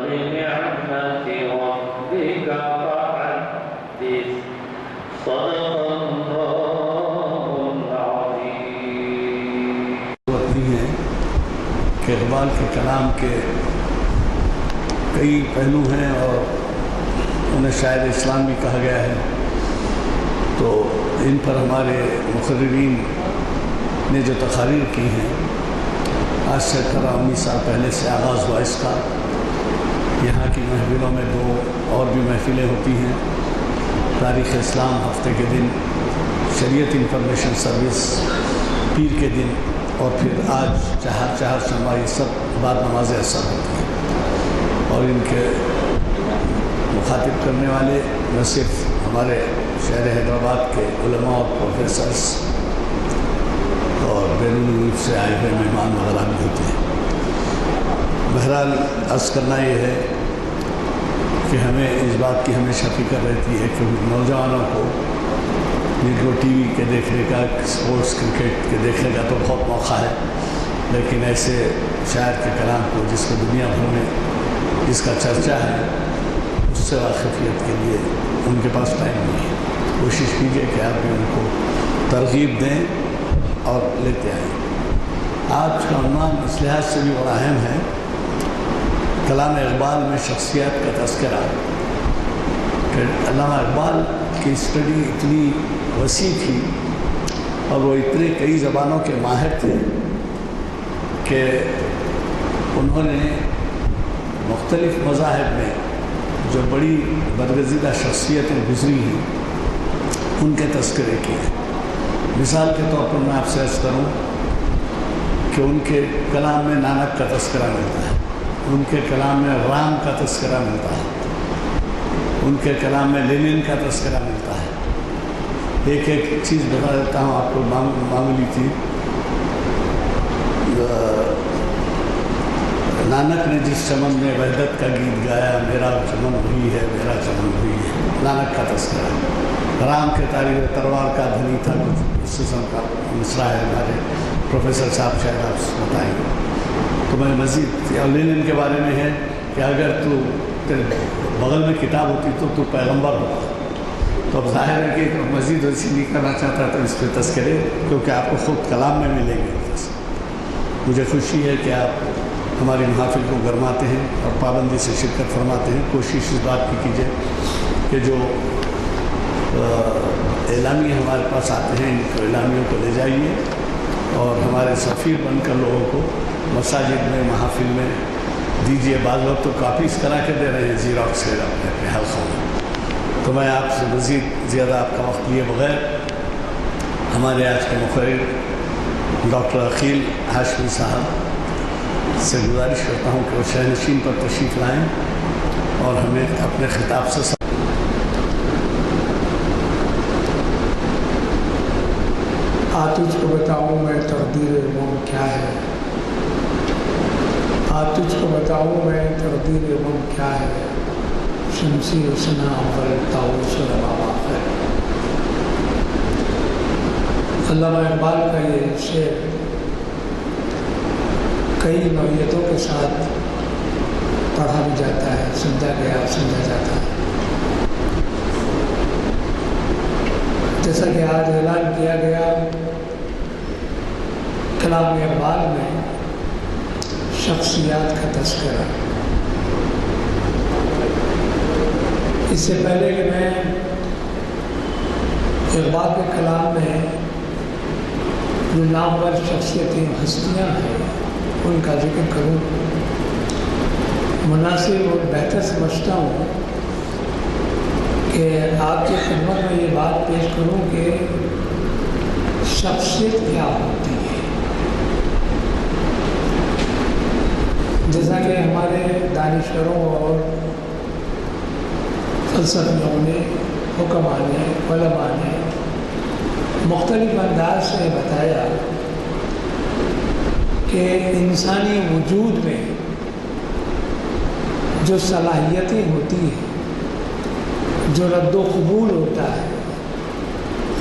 بنعمة ربك فحدث صدق الله العظيم. ہوتی ہیں کہ اقبال کے کلام کے کئی پہلو ہیں اور انہیں شاعر اسلام بھی کہا گیا ہے، تو ان پر ہمارے مقررین نے جو تقاریر کی ہیں، آج سے 18-19 سال پہلے سے آغاز ہوا اس کا. یہاں کی محفلوں میں 2 اور بھی محفلیں ہوتی ہیں، تاریخ اسلام ہفتے کے دن، شریعت انفارمیشن سروس پیر کے دن، اور پھر آج چہار شنبہ، یہ سب بعد نماز عصر ہوتی ہیں. اور ان کے مخاطب کرنے والے نہ صرف ہمارے شہر حیدرآباد کے علماء اور پروفیسرز اور بین الملک سے آئے ہوئے مہمان وغیرہ بھی ہوتے ہیں. بہرحال عرض کرنا یہ ہے کہ ہمیں اس بات کی ہمیشہ فکر رہتی ہے کہ نوجوانوں کو نیگرو ٹی وی کے دیکھنے کا، اسپورٹس کرکٹ کے دیکھنے کا تو بہت موقع ہے، لیکن ایسے شاعر کے کلام کو جس کو دنیا بھر میں جس کا چرچا ہے، اس سے واقفیت کے لیے ان کے پاس ٹائم نہیں ہے. کوشش کیجیے کہ آپ بھی ان کو ترغیب دیں اور لیتے آئیں. آج کا عنوان اس لحاظ سے بھی بڑا اہم ہے، کلام اقبال میں شخصیات کا تذکرہ. کہ علامہ اقبال کی اسٹڈی اتنی وسیع تھی اور وہ اتنے کئی زبانوں کے ماہر تھے کہ انہوں نے مختلف مذاہب میں جو بڑی برگزیدہ شخصیتیں گزری ہیں ان کے تذکرے کیے. مثال کے طور پر میں آپ سے عرض کروں کہ ان کے کلام میں نانک کا تذکرہ ملتا ہے، ان کے کلام میں رام کا تذکرہ ملتا ہے، ان کے کلام میں لینن کا تذکرہ ملتا ہے. ایک چیز بتا دیتا ہوں آپ کو، معمولی تھی. نانک نے جس چمن میں وحدت کا گیت گایا، میرا چمن وہی ہے، میرا چمن وہی ہے، نانک کا تذکرہ. رام کے تاریخ تلوار کا دھنی تھا، کچھ اس قسم کا مصرع ہے، ہمارے پروفیسر صاحب شاید آپ بتائیں گے. تو میں مزید لینن کے بارے میں ہے کہ اگر تو بغل میں کتاب ہوتی تو پیغمبر ہوتا. تو اب ظاہر ہے کہ مزید ویسی نہیں کرنا چاہتا تو اس پہ تذکرے، کیونکہ آپ کو خود کلام میں ملیں گے. مجھے خوشی ہے کہ آپ ہماری محافل کو گرماتے ہیں اور پابندی سے شرکت فرماتے ہیں. کوشش اس بات کی کیجیے کہ جو اعلامیے ہمارے پاس آتے ہیں ان کو اعلامیوں کو لے جائیے اور ہمارے سفیر بن کر لوگوں کو مساجد میں، محافل میں دیجیے. بعض لوگ تو کاپیز کرا کے دے رہے ہیں زیراکس کے اپنے حلقوں میں. تو میں آپ سے مزید زیادہ آپ کا وقت لیے بغیر ہمارے آج کے مقرر ڈاکٹر عقیل ہاشمی صاحب سے گزارش کرتا ہوں کہ وہ شہنشین پر تشریف لائیں اور ہمیں اپنے خطاب سے تجھ کو بتاؤں میں تقدیر غم کیا ہے، تجھ کو بتاؤں میں تقدیر غم کیا ہے، شمسی حسنہ اول طاؤس روا ہے. علامہ اقبال کا یہ شعر کئی نوعیتوں کے ساتھ پڑھا بھی جاتا ہے، سمجھا جاتا ہے. جیسا کہ آج اعلان کیا گیا، کلام اقبال میں شخصیات کا تذکرہ. اس سے پہلے کہ میں اقبال کے کلام میں جو نامور شخصیتیں، ہستیاں ہیں، ان کا ذکر کروں، مناسب اور بہتر سمجھتا ہوں کہ آپ کی خدمت میں یہ بات پیش کروں کہ شخصیت کیا ہوتی ہے. جیسا کہ ہمارے دانشوروں اور فلسفیوں نے، حکماء نے، علماء نے مختلف انداز سے بتایا کہ انسانی وجود میں جو صلاحیتیں ہوتی ہیں، جو رد و قبول ہوتا ہے،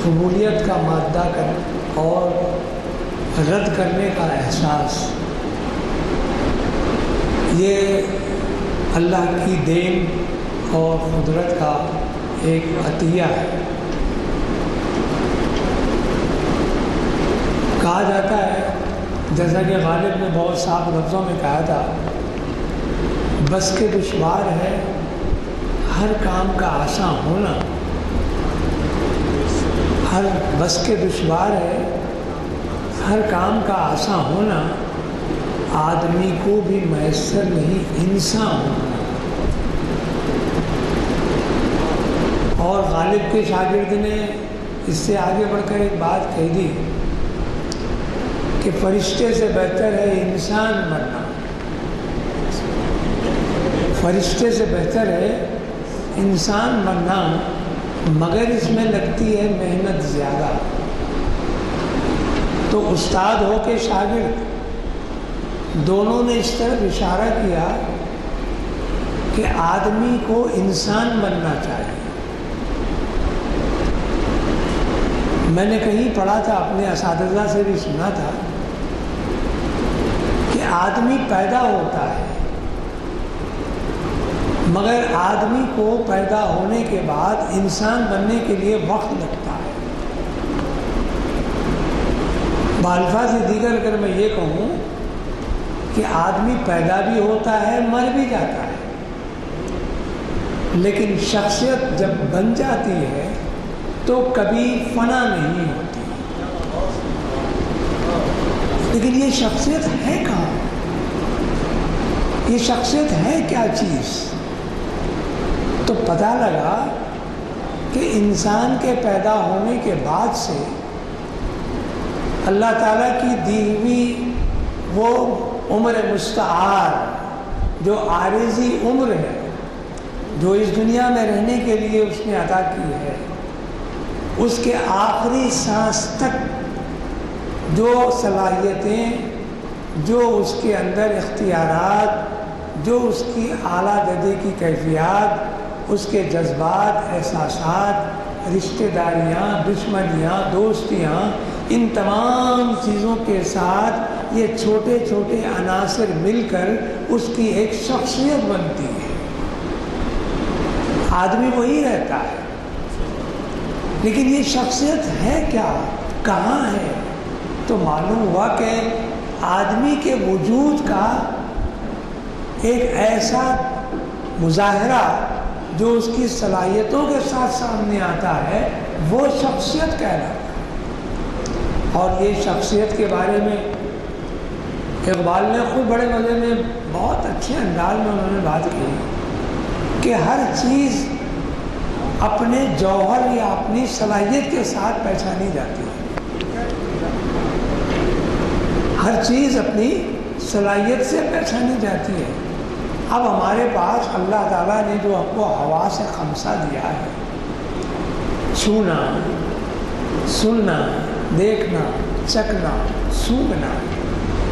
قبولیت کا مادہ اور رد کرنے کا احساس، یہ اللہ کی دین اور قدرت کا ایک عطیہ ہے۔ کہا جاتا ہے، جیسا کہ غالب نے بہت صاف لفظوں میں کہا تھا، بس کے دشوار ہے ہر کام کا آسان ہونا، ہر بس کے دشوار ہے ہر کام کا آسان ہونا، آدمی کو بھی میسر نہیں انسان ہونا۔ اور غالب کے شاگرد نے اس سے آگے بڑھ کر ایک بات کہہ دی کہ فرشتے سے بہتر ہے انسان مرنا، فرشتے سے بہتر ہے انسان مرنا، مگر اس میں لگتی ہے محنت زیادہ۔ تو استاد ہو کے شاگرد دونوں نے اس طرف اشارہ کیا کہ آدمی کو انسان بننا چاہیے۔ میں نے کہیں پڑھا تھا، اپنے اساتذہ سے بھی سنا تھا کہ آدمی پیدا ہوتا ہے، مگر آدمی کو پیدا ہونے کے بعد انسان بننے کے لیے وقت لگتا ہے۔ بالفاظ دیگر اگر میں یہ کہوں کہ آدمی پیدا بھی ہوتا ہے، مر بھی جاتا ہے، لیکن شخصیت جب بن جاتی ہے تو کبھی فنا نہیں ہوتی۔ لیکن یہ شخصیت ہے کہاں؟ یہ شخصیت ہے کیا چیز؟ تو پتہ لگا کہ انسان کے پیدا ہونے کے بعد سے اللہ تعالیٰ کی دی ہوئی وہ عمر مستعار، جو عارضی عمر ہے، جو اس دنیا میں رہنے کے لیے اس نے عطا کی ہے، اس کے آخری سانس تک جو صلاحیتیں، جو اس کے اندر اختیارات، جو اس کی اعلیٰ درجے کی کیفیات، اس کے جذبات، احساسات، رشتہ داریاں، دشمنیاں، دوستیاں، ان تمام چیزوں کے ساتھ یہ چھوٹے چھوٹے عناصر مل کر اس کی ایک شخصیت بنتی ہے۔ آدمی وہی رہتا ہے، لیکن یہ شخصیت ہے کیا، کہاں ہے؟ تو معلوم ہوا کہ آدمی کے وجود کا ایک ایسا مظاہرہ جو اس کی صلاحیتوں کے ساتھ سامنے آتا ہے، وہ شخصیت کہلاتا ہے۔ اور یہ شخصیت کے بارے میں اقبال نے خود بڑے مزے میں بہت اچھے انداز میں انہوں نے بات کی کہ ہر چیز اپنے جوہر یا اپنی صلاحیت کے ساتھ پہچانی جاتی ہے، ہر چیز اپنی صلاحیت سے پہچانی جاتی ہے۔ اب ہمارے پاس اللہ تعالیٰ نے جو ہم کو حواس خمسہ دیا ہے، چھونا، سننا، دیکھنا، چکھنا، سونگھنا،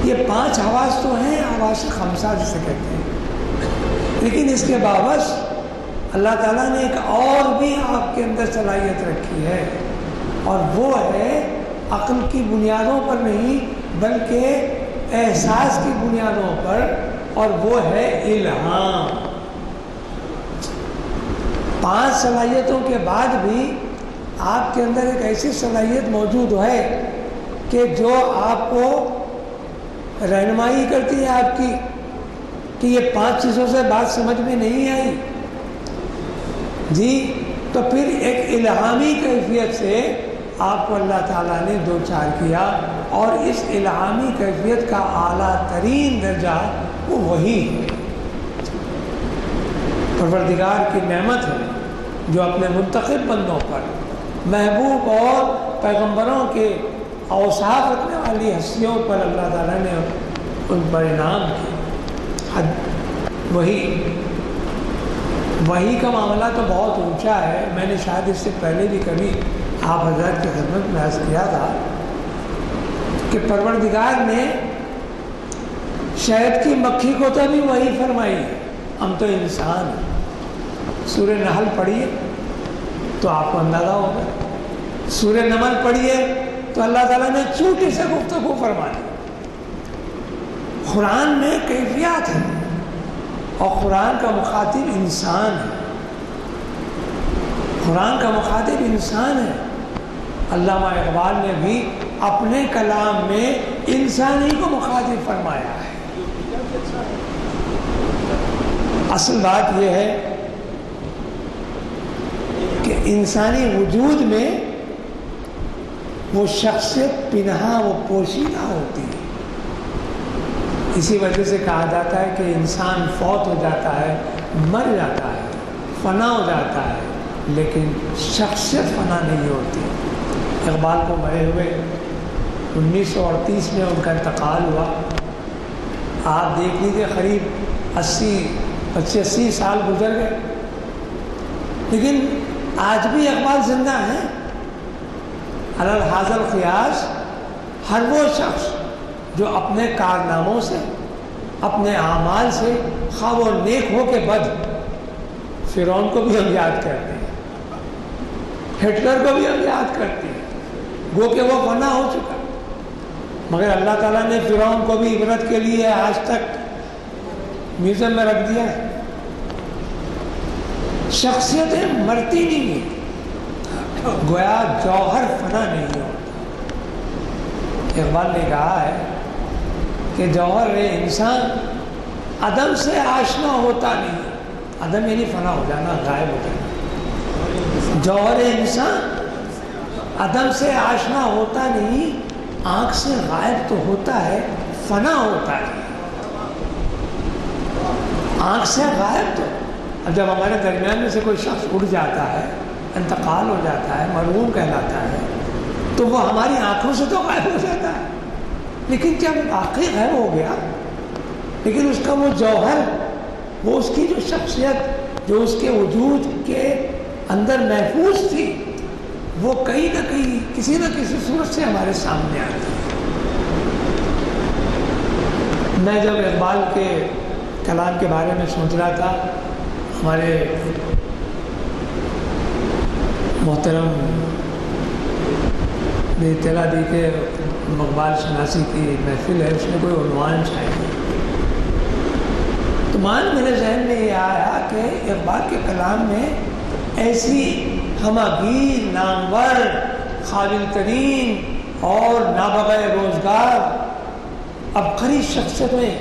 یہ 5 حواس تو ہیں، حواس خمسہ جسے کہتے ہیں، لیکن اس کے باوجود اللہ تعالیٰ نے ایک اور بھی آپ کے اندر صلاحیت رکھی ہے، اور وہ ہے عقل کی بنیادوں پر نہیں بلکہ احساس کی بنیادوں پر، اور وہ ہے الہام۔ 5 صلاحیتوں کے بعد بھی آپ کے اندر ایک ایسی صلاحیت موجود ہے کہ جو آپ کو رہنمائی کرتی ہے آپ کی کہ یہ 5 چیزوں سے بات سمجھ میں نہیں آئی جی، تو پھر ایک الہامی کیفیت سے آپ کو اللہ تعالیٰ نے دوچار کیا، اور اس الہامی کیفیت کا اعلیٰ ترین درجہ وہ وہی ہے، پروردگار کی نعمت ہے جو اپنے منتخب بندوں پر، محبوب اور پیغمبروں کے اوصاف رکھنے والی ہستیوں پر اللہ تعالیٰ نے ان پر انعام کی۔ وہی کا معاملہ تو بہت اونچا ہے، میں نے شاید اس سے پہلے بھی کبھی آپ حضرات کی خدمت میں عرض کیا تھا کہ پروردگار نے شہد کی مکھی کو تو بھی وہی فرمائی ہے، ہم تو انسان ہیں۔ سورہ نحل پڑھیے تو آپ کو اندازہ ہوگا، سورہ نمل پڑھیے تو اللہ تعالیٰ نے چونٹی سے گفتگو فرمائی۔ قرآن میں کیفیات ہیں، اور قرآن کا مخاطب انسان ہے، قرآن کا مخاطب انسان ہے۔ علامہ اقبال نے بھی اپنے کلام میں انسان ہی کو مخاطب فرمایا ہے۔ اصل بات یہ ہے کہ انسانی وجود میں وہ شخصیت پنہا، وہ پوشیدہ ہوتی ہے۔ اسی وجہ سے کہا جاتا ہے کہ انسان فوت ہو جاتا ہے، مر جاتا ہے، فنا ہو جاتا ہے، لیکن شخصیت فنا نہیں ہوتی۔ اقبال کو مرے ہوئے 1938 میں ان کا انتقال ہوا۔ آپ دیکھ لیجیے قریب 80 سال گزر گئے، لیکن آج بھی اقبال زندہ ہیں۔ علی الحاظ القیاس ہر وہ شخص جو اپنے کارناموں سے، اپنے اعمال سے، خواہ وہ نیک ہو کے بد، فرعون کو بھی ہم یاد کرتے ہیں، ہٹلر کو بھی ہم یاد کرتے ہیں، گو کہ وہ فنا ہو چکا، مگر اللہ تعالیٰ نے فرعون کو بھی عبرت کے لیے آج تک میوزیم میں رکھ دیا ہے۔ شخصیتیں مرتی نہیں ہیں، گویا جوہر فنا نہیں ہوتا۔ اقبال نے کہا ہے کہ جوہر انسان عدم سے آشنا ہوتا نہیں، عدم یعنی فنا ہو جانا، غائب ہو جانا۔ جوہر انسان عدم سے آشنا ہوتا نہیں، آنکھ سے غائب تو ہوتا ہے، فنا ہوتا ہے۔ آنکھ سے غائب تو اب جب ہمارے درمیان میں سے کوئی شخص اڑ جاتا ہے، انتقال ہو جاتا ہے، مرحوم کہلاتا ہے، تو وہ ہماری آنکھوں سے تو غائب ہو جاتا ہے، لیکن جب واقعی غائب ہو گیا، لیکن اس کا وہ جوہر، وہ اس کی جو شخصیت جو اس کے وجود کے اندر محفوظ تھی، وہ کہیں نہ کہیں کسی نہ کسی صورت سے ہمارے سامنے آتی ہے۔ میں جب اقبال کے کلام کے بارے میں سوچ رہا تھا، ہمارے محترم نے اطلاع دی کہ اقبال شناسی کی محفل ہے، اس میں کوئی عنوان چاہیے، تو میرے ذہن میں یہ آیا کہ اقبال کے کلام میں ایسی ہمگیر، نامور، قابل ترین اور نابغہ روزگار عبقری شخصیتیں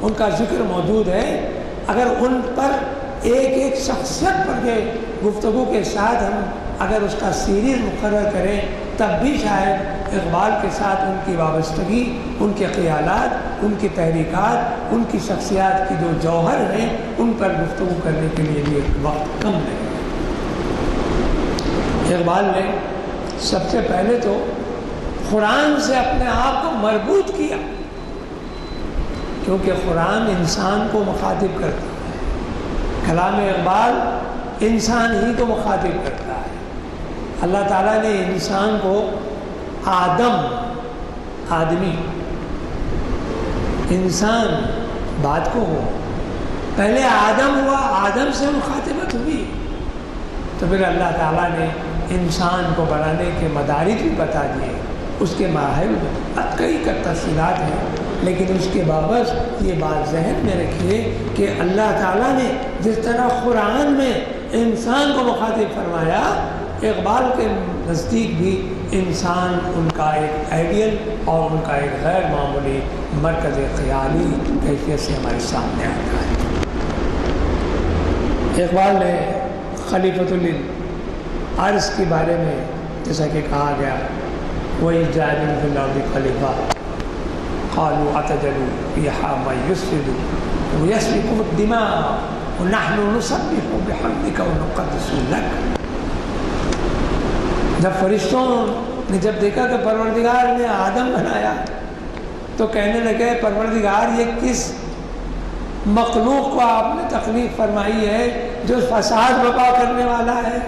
ان کا ذکر موجود ہے۔ اگر ان پر ایک ایک شخصیت پر کے گفتگو کے ساتھ ہم اگر اس کا سیریز مقرر کریں، تب بھی شاید اقبال کے ساتھ ان کی وابستگی، ان کے خیالات، ان کی تحریکات، ان کی شخصیات کی جو جوہر ہیں، ان پر گفتگو کرنے کے لیے بھی وقت کم لگے۔ اقبال نے سب سے پہلے تو قرآن سے اپنے آپ کو مربوط کیا، کیونکہ قرآن انسان کو مخاطب کرتا ہے، کلام اقبال انسان ہی کو مخاطب کرتا ہے۔ اللہ تعالیٰ نے انسان کو آدمی، انسان بات کو ہو، پہلے آدم ہوا، آدم سے مخاطبت ہوئی، تو پھر اللہ تعالیٰ نے انسان کو بنانے کے مدارج بھی بتا دیے، اس کے مراحل کئی تفصیلات ہیں، لیکن اس کے باوجود یہ بات ذہن میں رکھیے کہ اللہ تعالیٰ نے جس طرح قرآن میں انسان کو مخاطب فرمایا، اقبال کے نزدیک بھی انسان ان کا ایک آئیڈیل اور ان کا ایک غیر معمولی مرکز خیالی کیفیت سے ہمارے سامنے آتا ہے۔ اقبال نے خلیفۃ الارض کے بارے میں جیسا کہ کہا گیا، وہی جاعل فی الارض خلیفہ قالوا اتجعل فیہا من یفسد ویسفک الدماء ونحن نسبح بحمدک ونقدس لک۔ جب فرشتوں نے جب دیکھا کہ پروردگار نے آدم بنایا تو کہنے لگے، پروردگار یہ کس مخلوق کو آپ نے تخلیق فرمائی ہے جو فساد برپا کرنے والا ہے،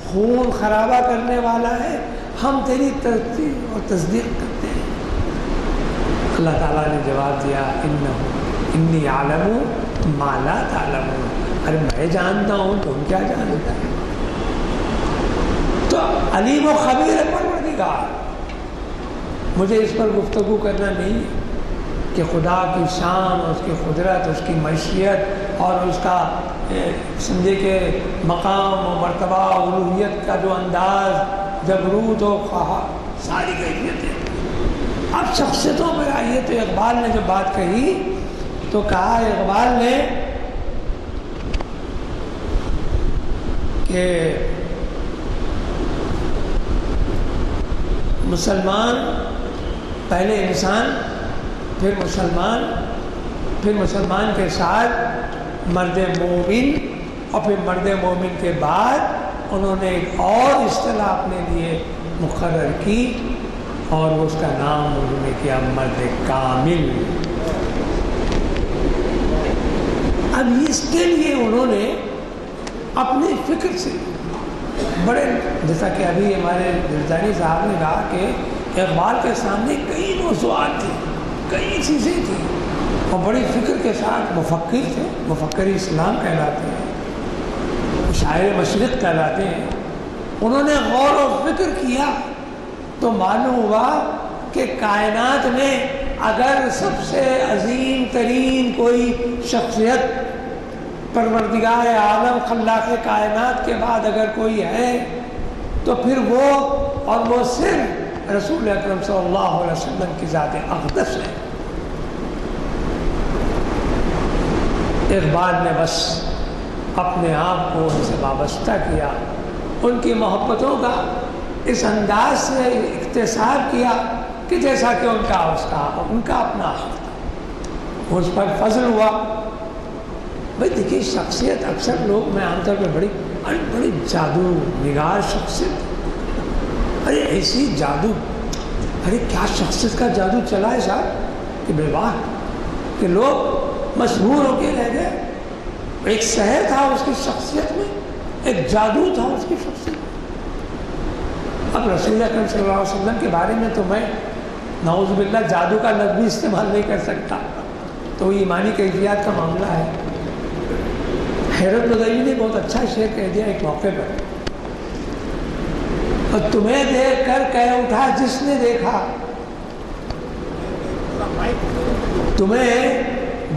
خون خرابہ کرنے والا ہے، ہم تیری تصدیق اور تصدیق کرتے ہیں۔ اللہ تعالیٰ نے جواب دیا، انی اعلم ما لا تعلمون، ارے میں جانتا ہوں تم کیا جانتا ہے۔ تو علیم و خبیر ہے پروردگار، مجھے اس پر گفتگو کرنا نہیں ہے کہ خدا کی شان اور اس کی قدرت، اس کی مشیت اور اس کا سمجھے کہ مقام و مرتبہ الوہیت کا جو انداز، جبروت و خواہاں، ساری کیفیتیں۔ اب شخصیتوں پر آئیے تو اقبال نے جو بات کہی تو کہا اقبال نے کہ مسلمان پہلے انسان، پھر مسلمان کے ساتھ مرد مومن، اور پھر مرد مومن کے بعد انہوں نے ایک اور اصطلاح اپنے لیے مقرر کی اور اس کا نام انہوں نے کیا مرد کامل۔ اب اس کے لیے انہوں نے اپنی فکر سے بڑے، جیسا کہ ابھی ہمارے جلدانی صاحب نے کہا کہ اقبال کے سامنے کئی موضوعات تھے، کئی چیزیں تھیں، اور بڑی فکر کے ساتھ مفکر تھے، مفکر اسلام کہلاتے ہیں، شاعر مشرق کہلاتے ہیں۔ انہوں نے غور و فکر کیا تو معلوم ہوا کہ کائنات میں اگر سب سے عظیم ترین کوئی شخصیت پروردگار عالم خلاق کائنات کے بعد اگر کوئی ہے تو پھر وہ، اور وہ صرف رسول اکرم صلی اللہ علیہ وسلم کی ذات اقدس ہے۔ اقبال نے بس اپنے آپ کو ان سے وابستہ کیا، ان کی محبتوں کا اس انداز سے اکتساب کیا کہ جیسا کہ ان کا اپنا حق تھا، اس پر فضل ہوا۔ بھائی دیکھیے شخصیت، اکثر لوگ، میں عام طور پہ بڑی جادو نگار شخصیت، ارے ایسی جادو، ارے کیا شخصیت کا جادو چلا ہے صاحب کہ بے واہ، کہ لوگ مشہور ہو کے رہ گئے۔ ایک سحر تھا اس کی شخصیت میں، ایک جادو تھا اس کی شخصیت میں۔ اب رسول اکرم صلی اللہ علیہ وسلم کے بارے میں تو میں نعوذ باللہ جادو کا لفظ بھی استعمال نہیں کر سکتا، تو یہ ایمانی کیفیات کا معاملہ ہے۔ حیرت ندوی نے بہت اچھا شعر کہہ دیا ایک موقع پر، اور تمہیں دیکھ کر کہہ اٹھا جس نے دیکھا، تمہیں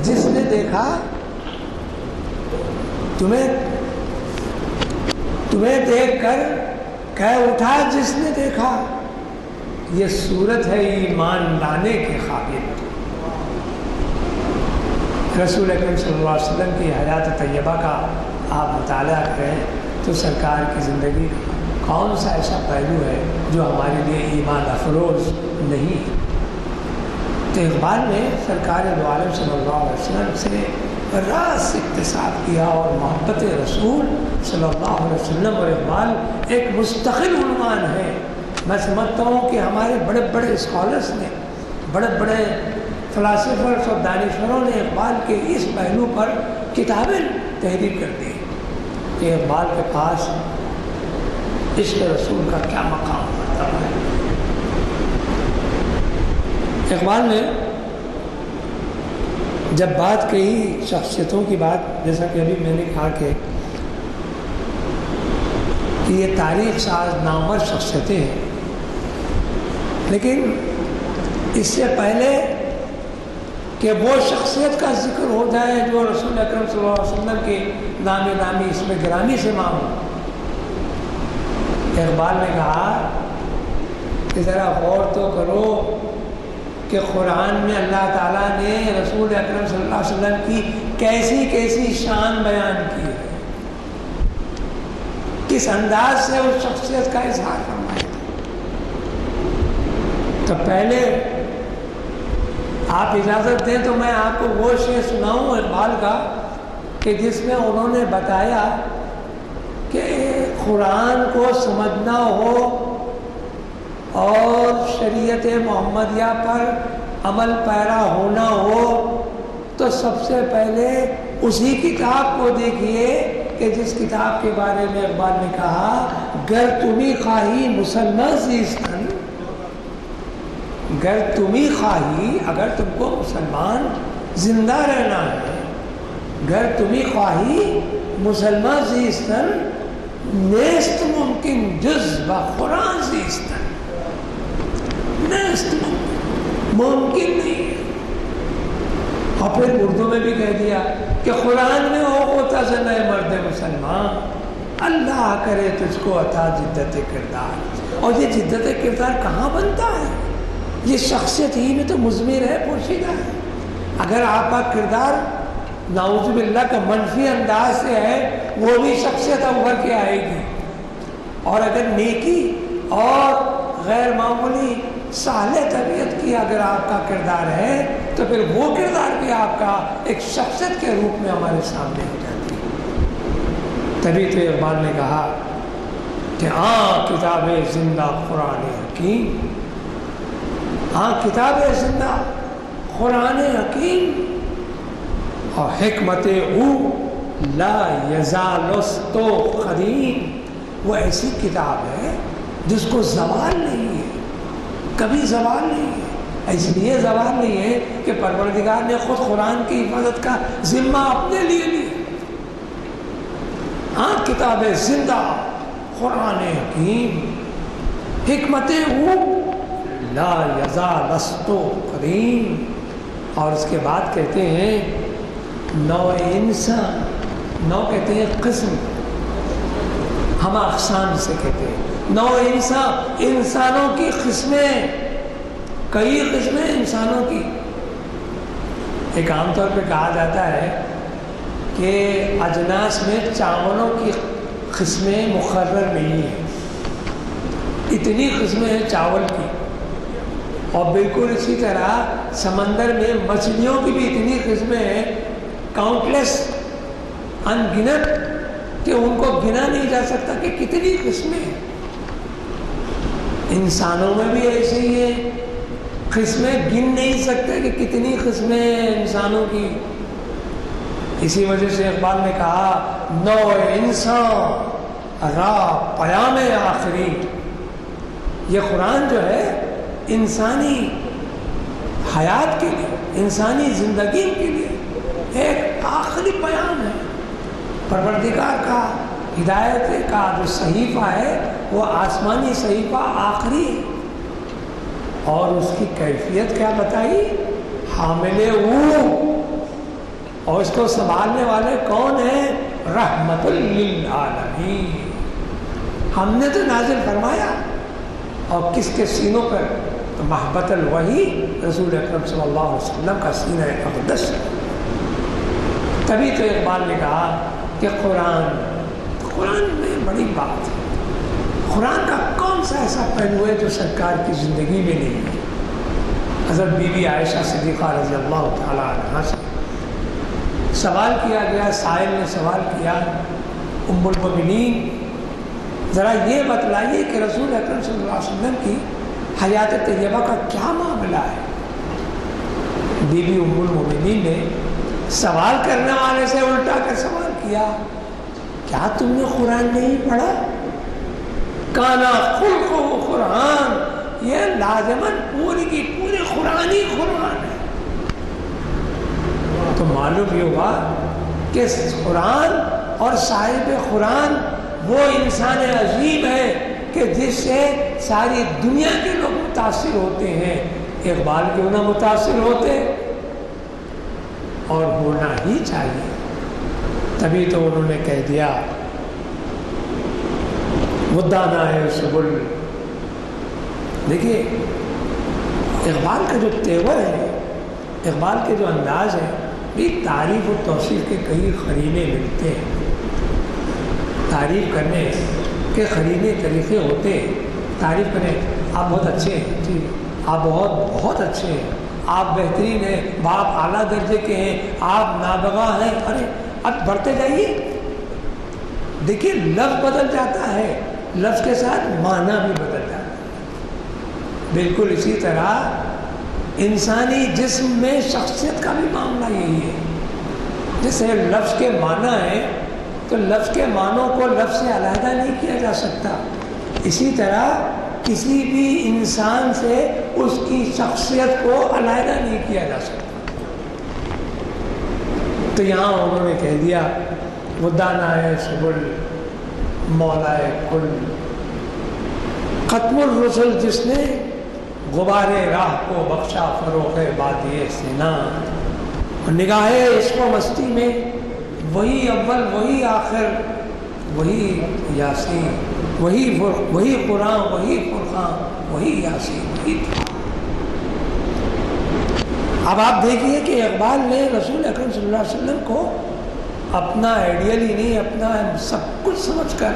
جس نے دیکھا، تمہیں دیکھ کر کہہ اٹھا جس نے دیکھا، یہ صورت ہے ایمان لانے کے قابل۔ رسول اکرم صلی اللہ علیہ وسلم کی حیات طیبہ کا آپ مطالعہ کریں تو سرکار کی زندگی کون سا ایسا پہلو ہے جو ہمارے لیے ایمان افروز نہیں ہے۔ تو اقبال نے سرکار دو عالم صلی اللہ علیہ وسلم سے راز اکتساب کیا اور محبت رسول صلی اللہ علیہ وسلم، اور اقبال ایک مستقل عنوان ہے۔ میں سمجھتا ہوں کہ ہمارے بڑے بڑے اسکالرس نے، بڑے بڑے فلاسفرس اور دانشوروں نے اقبال کے اس پہلو پر کتابیں تحریر کر دی کہ اقبال کے پاس عشق رسول کا کیا مقام ہوتا ہے۔ اقبال نے جب بات کہی شخصیتوں کی بات، جیسا کہ ابھی میں نے کہا کہ یہ تاریخ ساز نامور شخصیتیں ہیں، لیکن اس سے پہلے کہ وہ شخصیت کا ذکر ہو جائے جو رسول اکرم صلی اللہ علیہ وسلم کے نامی اس میں گرامی سے معمول، اقبال نے کہا کہ ذرا غور تو کرو کہ قرآن میں اللہ تعالیٰ نے رسول اکرم صلی اللہ علیہ وسلم کی کیسی کیسی شان بیان کی ہے، کس انداز سے اس شخصیت کا اظہار فرمایا۔ تو پہلے آپ اجازت دیں تو میں آپ کو وہ شعر سناؤں اقبال کا کہ جس میں انہوں نے بتایا کہ قرآن کو سمجھنا ہو اور شریعت محمدیہ پر عمل پیرا ہونا ہو تو سب سے پہلے اسی کتاب کو دیکھیے کہ جس کتاب کے بارے میں اقبال نے کہا گر تمہیں خواہی مسلمان زیستن، گر تمہیں خواہی، اگر تم کو مسلمان زندہ رہنا ہے، گر تمہیں خواہی مسلمان زیستن نیست ممکن جز با قرآن زیستن، نیست ممکن نہیں ہے اور پھر اردو میں بھی کہہ دیا کہ قرآن میں ہو ہوتا سے نئے مرد مسلمان، اللہ کرے تجھ کو عطا جدت کردار۔ اور یہ جدت کردار کہاں بنتا ہے؟ یہ شخصیت ہی میں تو مضمر ہے، پوشیدہ ہے۔ اگر آپ کا کردار نعوذ باللہ کا منفی انداز سے ہے، وہ بھی شخصیت ابھر کے آئے گی، اور اگر نیکی اور غیر معمولی صالح طبیعت کی اگر آپ کا کردار ہے تو پھر وہ کردار بھی آپ کا ایک شخصیت کے روپ میں ہمارے سامنے ہو جاتی ہے۔ تبھی تو اقبال نے کہا کہ کتاب زندہ قرآن حکیم، کتاب زندہ قرآن حکیم، اور حکمت او لا یزالستو قدیم، وہ ایسی کتاب ہے جس کو زوال نہیں ہے، کبھی زوال نہیں ہے۔ اس لیے زوال نہیں ہے کہ پروردگار نے خود قرآن کی حفاظت کا ذمہ اپنے لیے لیا۔ کتاب زندہ قرآن حکیم، حکمت او لا یزالستو قدیم، اور اس کے بعد کہتے ہیں نوع انسان، نوع کہتے ہیں قسم، ہم اقسام سے کہتے ہیں نوع انسان، انسانوں کی قسمیں، کئی قسمیں انسانوں کی۔ ایک عام طور پہ کہا جاتا ہے کہ اجناس میں چاولوں کی قسمیں مقرر نہیں ہیں، اتنی قسمیں ہیں چاول کی، اور بالکل اسی طرح سمندر میں مچھلیوں کی بھی اتنی قسمیں ہیں، کاؤنٹلیس، ان گنت، کہ ان کو گنا نہیں جا سکتا کہ کتنی قسمیں ہیں۔ انسانوں میں بھی ایسے ہی ہیں، قسمیں گن نہیں سکتے کہ کتنی قسمیں ہیں انسانوں کی۔ اسی وجہ سے اقبال نے کہا نوع انسان را پیام آخری، یہ قرآن جو ہے انسانی حیات کے لیے، انسانی زندگی کے لیے ایک آخری پیام ہے۔ پروردگار کا ہدایت کا جو صحیفہ ہے وہ آسمانی صحیفہ آخری ہے، اور اس کی کیفیت کیا بتائی؟ حامل اور اس کو سنبھالنے والے کون ہیں؟ رحمت للعالمین۔ ہم نے تو نازل فرمایا، اور کس کے سینوں پر؟ تو محبت الوحی رسول اکرم صلی اللہ علیہ وسلم کا سینہ اقدس۔ تبھی تو اقبال نے کہا کہ قرآن میں بڑی بات ہے، قرآن کا کون سا ایسا پہلو ہے جو سرکار کی زندگی میں نہیں ہے؟ حضرت بی بی عائشہ صدیقہ رضی اللہ تعالیٰ عنہا سے سوال کیا گیا، سائل نے سوال کیا، ام المؤمنین ذرا یہ بتلائیے کہ رسول اکرم صلی اللہ علیہ وسلم کی حیات طیبہ کا کیا معاملہ ہے؟ بی بی ام المؤمنین نے سوال کرنے والے سے الٹا کر سوال کیا، کیا تم نے قرآن نہیں پڑھا؟ کانا خلق و قرآن، یہ لازماً پوری کی پوری قرآن ہے۔ تو معلوم یہ ہوا کہ قرآن اور صاحب قرآن وہ انسان عظیم ہے کہ جس سے ساری دنیا کے لوگ متاثر ہوتے ہیں۔ اقبال کیوں نہ متاثر ہوتے، اور ہونا ہی چاہیے۔ تبھی تو انہوں نے کہہ دیا مدانہ ہے سبل۔ دیکھیے اقبال کا جو تیور ہے، اقبال کے جو انداز ہے، بھی تعریف و توصیف کے کئی قرینے ملتے ہیں، تعریف کرنے کے قرینے طریقے ہوتے ہیں۔ تعریف کریں، آپ بہت اچھے ہیں، جی آپ بہت اچھے ہیں، آپ بہترین ہیں، آپ اعلیٰ درجے کے ہیں، آپ نابغہ ہیں، ارے اب بڑھتے جائیے۔ دیکھیے لفظ بدل جاتا ہے، لفظ کے ساتھ معنی بھی بدل جاتا ہے۔ بالکل اسی طرح انسانی جسم میں شخصیت کا بھی معاملہ یہی ہے۔ جیسے لفظ کے معنی ہیں تو لفظ کے معنوں کو لفظ سے علیحدہ نہیں کیا جا سکتا، اسی طرح کسی بھی انسان سے اس کی شخصیت کو علیحدہ نہیں کیا جا سکتا۔ تو یہاں انہوں نے کہہ دیا مدانہ ہے سبل مولا کل، ختم الرسل جس نے غبار راہ کو بخشا فروغ بادی سینا۔ اور نگاہ عشق و مستی میں وہی اول، وہی آخر، وہی یاسین، وہی قرآن، وہی فرقان، وہی یاسین، وہی تھا۔ اب آپ دیکھیے کہ اقبال نے رسول اکرم صلی اللہ علیہ وسلم کو اپنا آئیڈیل ہی نہیں، اپنا سب کچھ سمجھ کر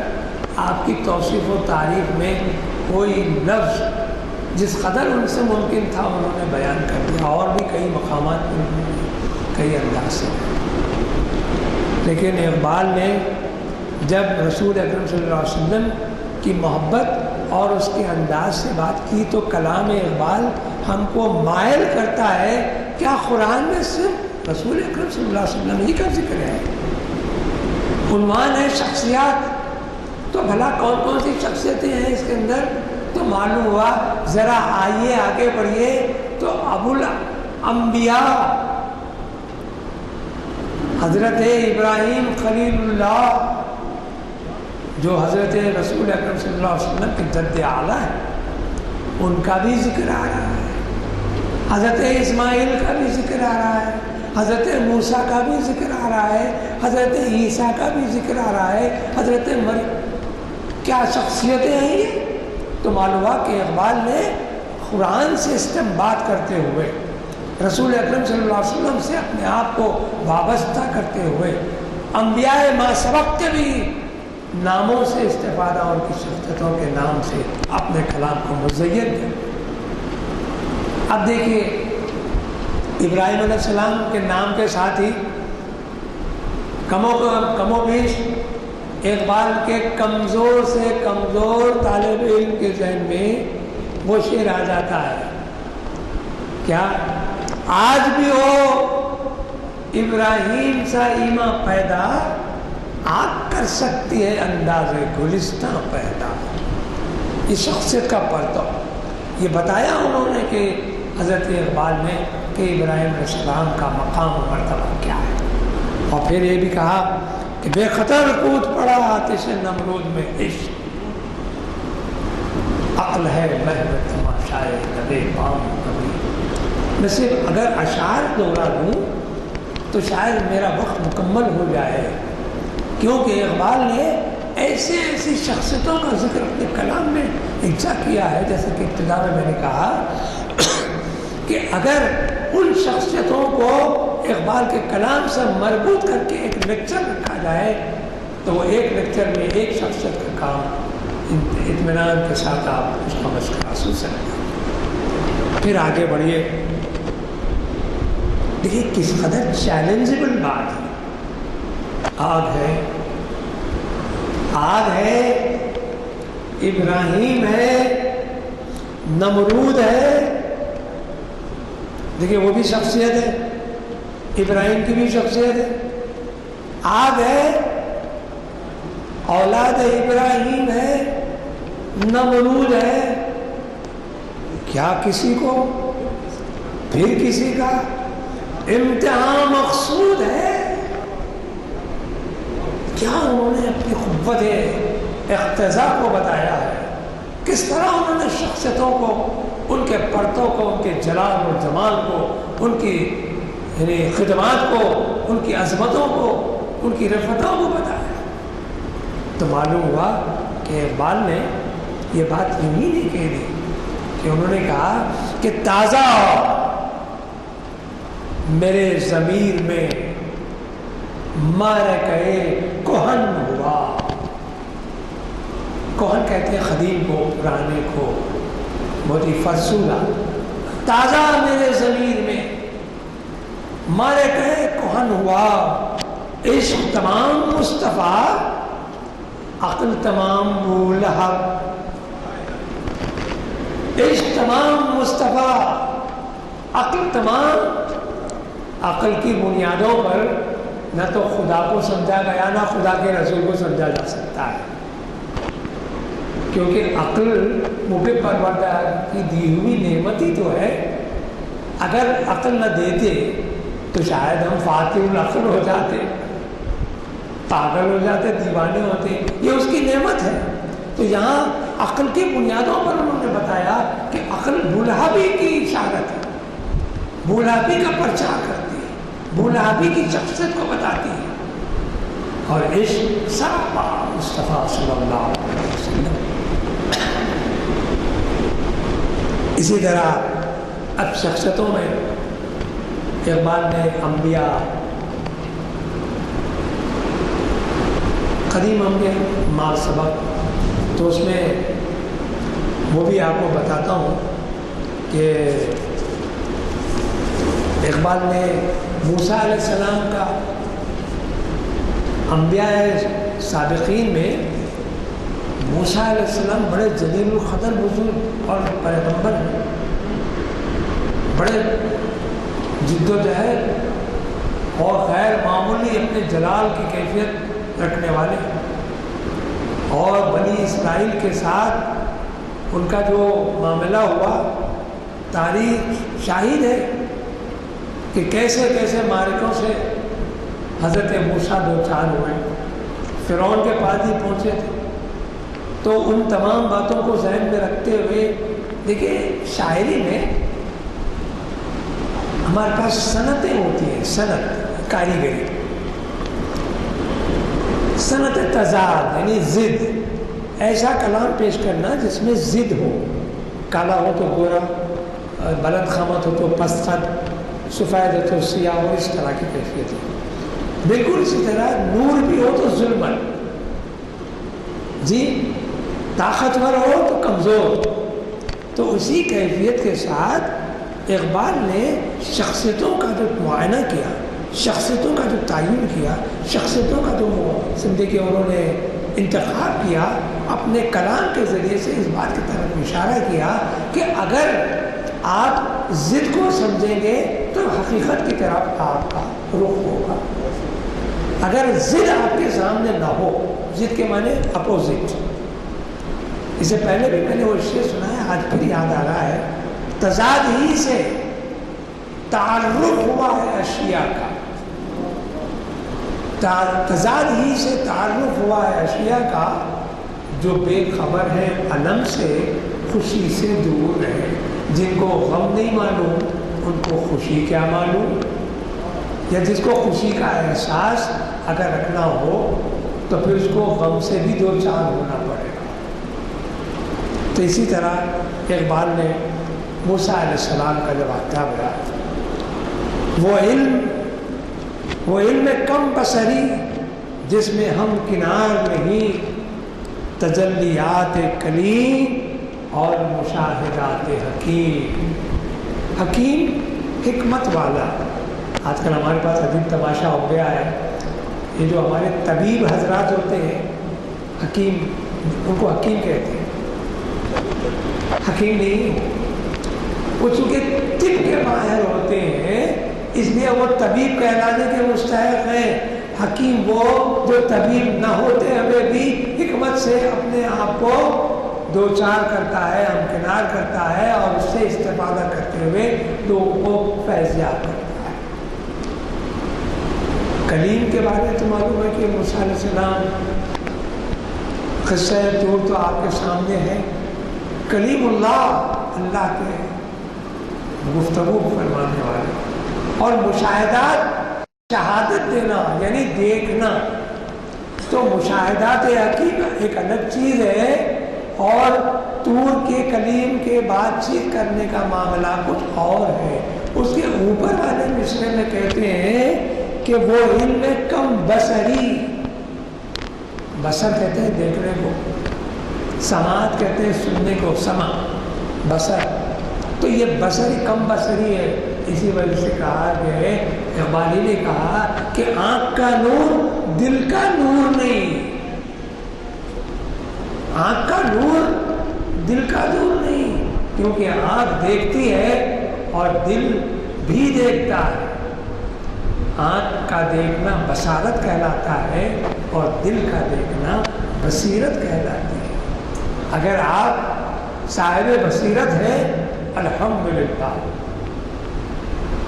آپ کی توصیف و تعریف میں کوئی لفظ جس قدر ان سے ممکن تھا انہوں نے بیان کر دیا، اور بھی کئی مقامات میں انہوں نے کئی انداز سے۔ لیکن اقبال نے جب رسول اکرم صلی اللہ علیہ وسلم کی محبت اور اس کے انداز سے بات کی تو کلام اقبال ہم کو مائل کرتا ہے کیا قرآن میں صرف رسول اکرم صلی اللہ علیہ وسلم ہی کا ذکر ہے؟ عنوان ہے شخصیات، تو بھلا کون کون سی شخصیتیں ہیں اس کے اندر؟ تو معلوم ہوا، ذرا آئیے آگے بڑھیے تو ابو الانبیاء حضرت ابراہیم خلیل اللہ جو حضرت رسول اکرم صلی اللہ علیہ وسلم کے جد اعلیٰ ہے، ان کا بھی ذکر آ رہا ہے، حضرت اسماعیل کا بھی ذکر آ رہا ہے، حضرت موسیٰ کا بھی ذکر آ رہا ہے، حضرت عیسیٰ کا بھی ذکر آ رہا ہے، حضرت مریم۔ کیا شخصیتیں ہیں یہ؟ تو معلوم ہوا کہ اقبال نے قرآن سے استنباط کرتے ہوئے، رسول اکرم صلی اللہ علیہ وسلم سے اپنے آپ کو وابستہ کرتے ہوئے، انبیاء ما سبق کے بھی ناموں سے استفادہ اور کی شخصیتوں کے نام سے اپنے کلام کو مزین کیا۔ اب دیکھیے ابراہیم علیہ السلام کے نام کے ساتھ ہی کم و بیش اقبال کے کمزور سے کمزور طالب علم کے ذہن میں وہ شعر آ جاتا ہے، کیا آج بھی ہو ابراہیم سا ایماں پیدا، آگ کر سکتی ہے انداز گلستاں پیدا۔ یہ شخصیت کا پرتو یہ بتایا انہوں نے کہ حضرت اقبال نے کہ ابراہیم علیہ السلام کا مقام و مرتبہ کیا ہے، اور پھر یہ بھی کہا کہ بے خطر کود پڑا آتش نمرود میں عشق، عقل ہے محو تماشائے لبے بام کبھی۔ میں صرف اگر اشعار دوہرا دوں تو شاید میرا وقت مکمل ہو جائے، کیونکہ اقبال نے ایسی شخصیتوں کا ذکر اپنے کلام میں اجزا کیا ہے، جیسے کہ ابتدا میں نے کہا کہ اگر ان شخصیتوں کو اقبال کے کلام سے مربوط کر کے ایک لیکچر رکھا جائے تو وہ ایک لیکچر میں ایک شخصیت کا کام اطمینان کے ساتھ آپ اس کا مشق حاصل سکتے۔ پھر آگے بڑھیے، دیکھیے کس قدر چیلنجبل بات ہے۔ آگ ہے، ابراہیم ہے، نمرود ہے، دیکھیے وہ بھی شخصیت ہے، ابراہیم کی بھی شخصیت ہے، آگ ہے، اولاد ابراہیم ہے، نمرود ہے، کیا کسی کو پھر کسی کا امتحان مقصود ہے؟ کیا انہوں نے اپنی قوت اقتضاء کو بتایا ہے، کس طرح انہوں نے شخصیتوں کو، ان کے پرتوں کو، ان کے جلال و جمال کو، ان کی یعنی خدمات کو، ان کی عظمتوں کو، ان کی رفتوں کو بتایا۔ تو معلوم ہوا کہ اقبال نے یہ بات یوں ہی نہیں کہہ دی کہ انہوں نے کہا کہ تازہ میرے ضمیر میں مارے کہے کوہن ہوا۔ کوہن کہتے ہیں قدیم کو، پرانے کو، بہت ہی فرسودہ۔ تازہ میرے ضمیر میں مارے کہے کوہن ہوا، عشق تمام مصطفیٰ، عقل تمام بولہب۔ عشق تمام مصطفیٰ، عقل تمام۔ عقل کی بنیادوں پر نہ تو خدا کو سمجھا گیا، نہ خدا کے رسول کو سمجھا جا سکتا ہے، کیونکہ عقل مبِ پروردگار کی دی ہوئی نعمت ہی تو ہے۔ اگر عقل نہ دیتے تو شاید ہم فاتح العقل ہو جاتے، پاگل ہو جاتے، دیوانے ہوتے، یہ اس کی نعمت ہے۔ تو یہاں عقل کی بنیادوں پر انہوں نے بتایا کہ عقل بولہبی کی اشارت ہے، بولہبی کا پرچار کرتی ہے، بھولابی کی شخصیت کو بتاتی ہے. اور عشق صحابہ مصطفیٰ صلی اللہ علیہ وسلم. اسی طرح اب شخصیتوں میں اقبال نے انبیاء، قدیم انبیاء ماں سبق، تو اس میں وہ بھی آپ کو بتاتا ہوں کہ اقبال نے موسیٰ علیہ السلام کا انبیاء سابقین میں موسیٰ علیہ السلام بڑے جلیل القدر بزرگ اور پیغمبر ہیں، بڑے جد و جہد اور غیر معمولی اپنے جلال کی کیفیت رکھنے والے ہیں. اور بنی اسرائیل کے ساتھ ان کا جو معاملہ ہوا تاریخ شاہد ہے کہ کیسے کیسے معرکوں سے حضرت موسیٰ دو چار ہوئے، فرعون کے پاس ہی پہنچے تھے. تو ان تمام باتوں کو ذہن میں رکھتے ہوئے دیکھیے شاعری میں ہمارے پاس صنعتیں ہوتی ہیں، صنعت کاریگری، صنعت تضاد یعنی ضد، ایسا کلام پیش کرنا جس میں ضد ہو، کالا ہو تو گورا، بلند خامت ہو تو پست خط، سفید ہو تو سیاہ ہو، اس طرح کی کیفیت ہے. بالکل اسی طرح نور بھی ہو تو ظلمت، جی طاقتور ہو تو کمزور. تو اسی کیفیت کے ساتھ اقبال نے شخصیتوں کا جو معائنہ کیا، شخصیتوں کا جو تعین کیا، شخصیتوں کا جو زندگی انہوں نے انتخاب کیا، اپنے کلام کے ذریعے سے اس بات کی طرف اشارہ کیا کہ اگر آپ ضد کو سمجھیں گے تو حقیقت کی طرف آپ کا رخ ہوگا. اگر ضد آپ کے سامنے نہ ہو، ضد کے معنی اپوزٹ. اس سے پہلے بھی میں نے وہ شعر سنا ہے، آج پھر یاد آ رہا ہے. تضاد ہی سے تعارف ہوا ہے اشیاء کا، تضاد ہی سے تعارف ہوا ہے اشیاء کا، جو بے خبر ہے علم سے خوشی سے دور رہے. جن کو غم نہیں معلوم ان کو خوشی کیا معلوم. یا جس کو خوشی کا احساس اگر رکھنا ہو تو پھر اس کو غم سے بھی دو چار ہونا پڑے گا. تو اسی طرح اقبال نے موسیٰ علیہ السلام کا جب واقعہ بیان، وہ علم کم بصری جس میں ہم کنار نہیں، تجلیات کلیم اور مشاہدات حکیم. حکیم حکمت والا. آج کل ہمارے پاس عجیب تماشا ہو گیا ہے، یہ جو ہمارے طبیب حضرات ہوتے ہیں حکیم، ان کو حکیم کہتے ہیں. حکیم نہیں، وہ چونکہ طب کے ماہر ہوتے ہیں اس لیے وہ طبیب کہلانے کے مستحق ہیں. حکیم وہ جو طبیب نہ ہوتے ہمیں بھی حکمت سے اپنے آپ کو دو چار کرتا ہے، ہمکنار کرتا ہے اور اس سے استفادہ کرتے ہوئے لوگوں کو فیضیاب کرتا ہے. کلیم کے بارے میں تو معلوم ہے کہ موسیٰ علیہ السلام قصہ طور تو آپ کے سامنے ہے. کلیم اللہ، اللہ کے گفتگو فرمانے والے. اور مشاہدات، شہادت دینا یعنی دیکھنا. تو مشاہدات حکیم ایک الگ چیز ہے اور طور کے کلیم کے بات چیت کرنے کا معاملہ کچھ اور ہے. اس کے اوپر والے مصرے میں کہتے ہیں کہ وہ علم کم بصری، بصر کہتے ہیں دیکھنے کو، سماعت کہتے ہیں سننے کو، سمع بصر. تو یہ بصری کم بصری ہے. اسی وجہ سے کہا کہ اقبالی نے کہا کہ آنکھ کا نور دل کا نور نہیں. آنکھ کا نور دل کا نور نہیں، کیونکہ آنکھ دیکھتی ہے اور دل بھی دیکھتا ہے. آنکھ کا دیکھنا بصارت کہلاتا ہے اور دل کا دیکھنا بصیرت کہلاتی ہے. اگر آپ صاحب بصیرت ہیں الحمدللہ.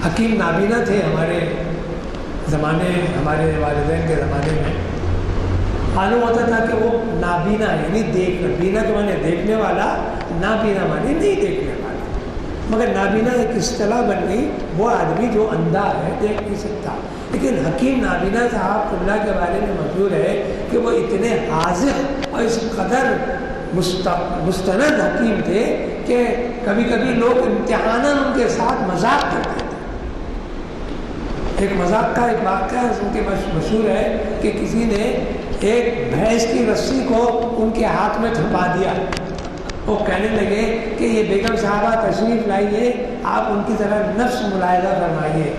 حکیم نابینا تھے ہمارے زمانے، ہمارے والدین کے زمانے میں معلوم ہوتا تھا کہ وہ نابینا یعنی دیکھنا، بینا کے معنی دیکھنے والا، نابینا معنی نہیں دیکھنے والا. مگر نابینا ایک اصطلاح بن گئی، وہ آدمی جو اندھا ہے، دیکھ نہیں سکتا. لیکن حکیم نابینا صاحب اللہ کے بارے میں مشہور ہے کہ وہ اتنے حاذق اور اس قدر مستند حکیم تھے کہ کبھی کبھی لوگ امتحاناً ان کے ساتھ مذاق کرتے تھے. ایک مذاق کا ایک واقعہ ان کے مشہور ہے کہ کسی نے ایک بھینس کی رسی کو ان کے ہاتھ میں تھپا دیا. وہ کہنے لگے کہ یہ بیگم صاحبہ تشریف لائیے، آپ ان کی طرح نفس ملاحظہ فرمائیے.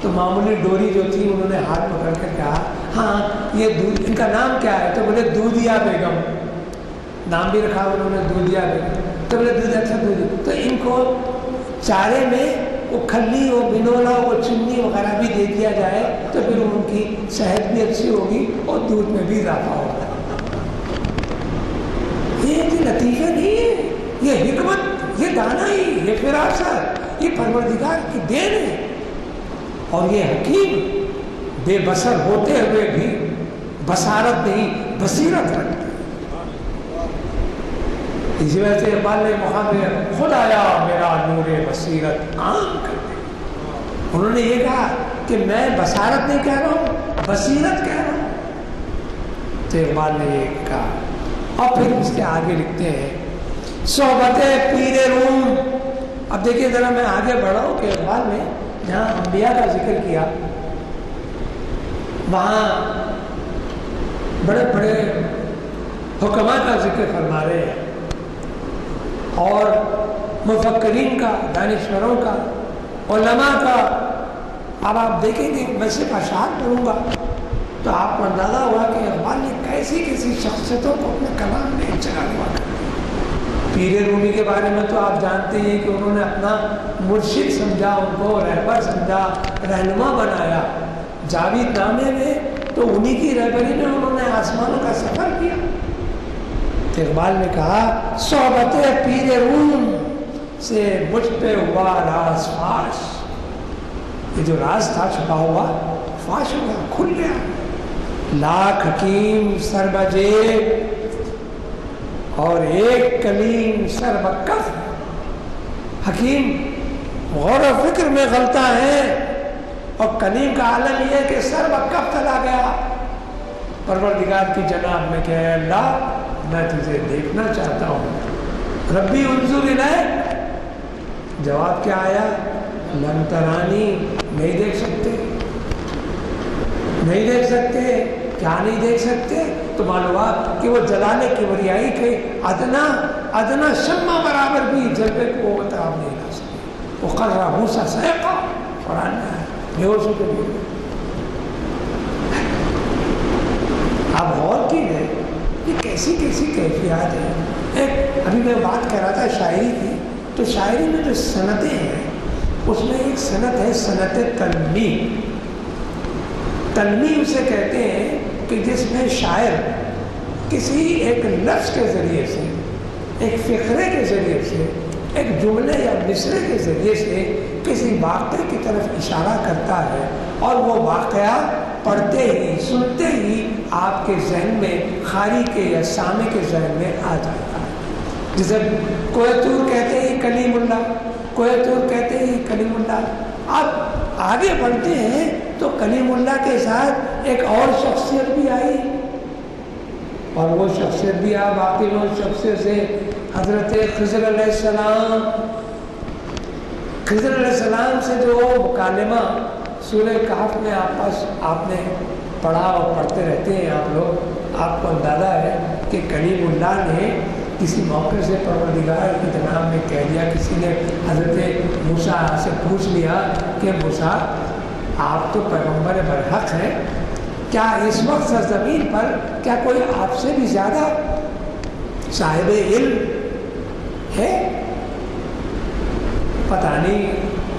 تو معمولی ڈوری جو تھی انہوں نے ہاتھ پکڑ کر کہا ہاں یہ ان کا نام کیا ہے؟ تو بولے دودھیا بیگم. نام بھی رکھا انہوں نے دودھیا بیگم. تو بولے دودھ اچھا دودھ. تو ان کو چارے میں وہ کھلی وہ بنولا وہ چنی وغیرہ بھی دے دیا جائے تو پھر ان کی صحت بھی اچھی ہوگی اور دودھ میں بھی اضافہ ہوگا. یہ لطیفہ نہیں ہے، یہ حکمت، یہ دانائی، یہ فراست، یہ پروردگار کی دین ہے. اور یہ حکیم بے بصر ہوتے ہوئے بھی بصارت نہیں بصیرت رکھتے. اسی وجہ سے اقبال نے محمد خدایا میرا نور بصیرت عام کر دے. انہوں نے یہ کہا کہ میں بصارت نہیں کہہ رہا ہوں، بصیرت کہہ رہا ہوں. تو اقبال نے یہ کہا اور پھر اس کے آگے لکھتے ہیں صحبت پیر روم. اب دیکھیے ذرا میں آگے بڑھا ہوں کہ اقبال نے جہاں انبیاء کا ذکر کیا وہاں بڑے بڑے حکماء کا ذکر فرما رہے ہیں اور مفکرین کا، دانشوروں کا، علماء کا. اب آپ دیکھیں گے میں صرف اشعار پڑھوں گا تو آپ کو اندازہ ہوا کہ اقبال نے کیسی کیسی شخصیتوں کو اپنے کلام میں جگہ ہوا. پیر رومی کے بارے میں تو آپ جانتے ہیں کہ انہوں نے اپنا مرشد سمجھا، ان کو رہبر سمجھا، رہنما بنایا. جاوید نامے میں تو انہی کی رہبری میں انہوں نے آسمانوں کا سفر کیا. اقبال نے کہا صحبت پیر روم سے مجھ پہ ہوا راز فاش. یہ جو راز تھا چھپا ہوا فاش ہوا، کھل گیا. لاکھ حکیم سر بجیب اور ایک کلیم سر بکف. حکیم غور و فکر میں غلطہ ہے اور کلیم کا عالم یہ ہے کہ سر بکف چلا گیا. پروردگار کی جناب میں کہ اللہ میں تجھے دیکھنا چاہتا ہوں. ربی انظر الیک. جواب کیا آیا؟ لن ترانی. نہیں دیکھ سکتے، نہیں دیکھ سکتے. کیا نہیں دیکھ سکتے؟ تو معلومات کہ وہ جلال کبریائی کے ادنا شمع برابر بھی جلوے کو آپ نہیں لا سکتے. وہ قرہ موسیٰ سیقا قرآن میں ہے. بیہوشوں کے بھی آپ غور کیجیے یہ کیسی کیسی کیفیات ہیں. ایک ابھی میں بات کر رہا تھا شاعری کی، تو شاعری میں جو صنعتیں ہیں اس میں ایک صنعت ہے صنعت تلمیح. تلمیح اسے کہتے ہیں کہ جس میں شاعر کسی ایک لفظ کے ذریعے سے، ایک فقرے کے ذریعے سے، ایک جملے یا مصرے کے ذریعے سے کسی واقعے کی طرف اشارہ کرتا ہے اور وہ واقعہ پڑھتے ہی سنتے ہی آپ کے ذہن میں، قاری کے یا سامع کے ذہن میں آ جاتا ہے. جسے کوہ طور کہتے ہی کلیم اللہ، کوہ طور کہتے ہی کلیم اللہ. اب آگے بڑھتے ہیں تو کلیم اللہ کے ساتھ ایک اور شخصیت بھی آئی اور وہ شخصیت بھی آپ واقعی اس شخصیت سے حضرت خضر علیہ السلام. خضر علیہ السلام سے جو مکالمہ سورہ کہف میں آپ نے پڑھا اور پڑھتے رہتے ہیں آپ لوگ، آپ کو اندازہ ہے کہ کلیم اللہ نے کسی موقع سے پروردگار کی جناب میں کہہ دیا. کسی نے حضرت موسیٰ سے پوچھ لیا کہ موسیٰ آپ تو پیغمبر برحق ہیں، کیا اس وقت سرزمین پر کیا کوئی آپ سے بھی زیادہ صاحب علم ہے؟ پتہ نہیں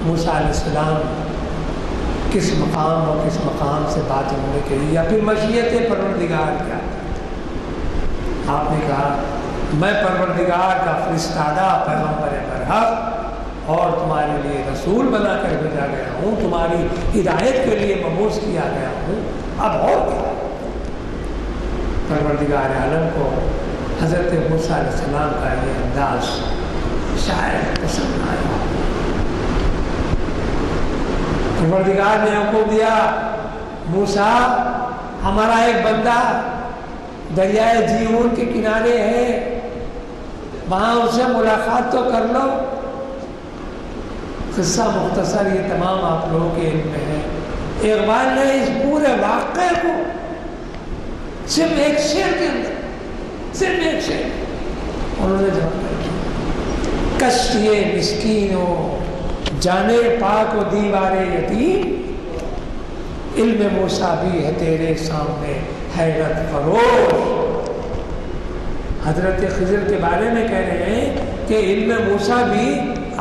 موسیٰ علیہ السلام کس مقام اور کس مقام سے بات انہوں نے کہی یا پھر مشیت پروردگار کیا. آپ نے کہا میں پروردگار کا فرستادہ پیغمبر برحق اور تمہارے لیے رسول بنا کر بھیجا گیا ہوں، تمہاری ہدایت کے لیے مبعوث کیا گیا ہوں. اب اور کیا؟ پروردگار عالم کو حضرت موسیٰ علیہ السلام کا یہ انداز شاید پسند آیا۔ پروردگار نے حکم دیا موسیٰ ہمارا ایک بندہ دریائے جیون کے کنارے ہے، وہاں اس سے ملاقات تو کر لو۔ قصہ مختصر یہ تمام آپ لوگوں کے علم میں ہے۔ اقبال نے اس پورے واقعے کو صرف ایک شعر کے اندر، صرف ایک شعر انہوں نے جواب دیا، کشتی مسکینوں جانے پاک و دیوار یتیم، علم موسیٰ بھی ہے تیرے سامنے حیرت فروش۔ حضرت خضر کے بارے میں کہہ رہے ہیں کہ علم موسیٰ بھی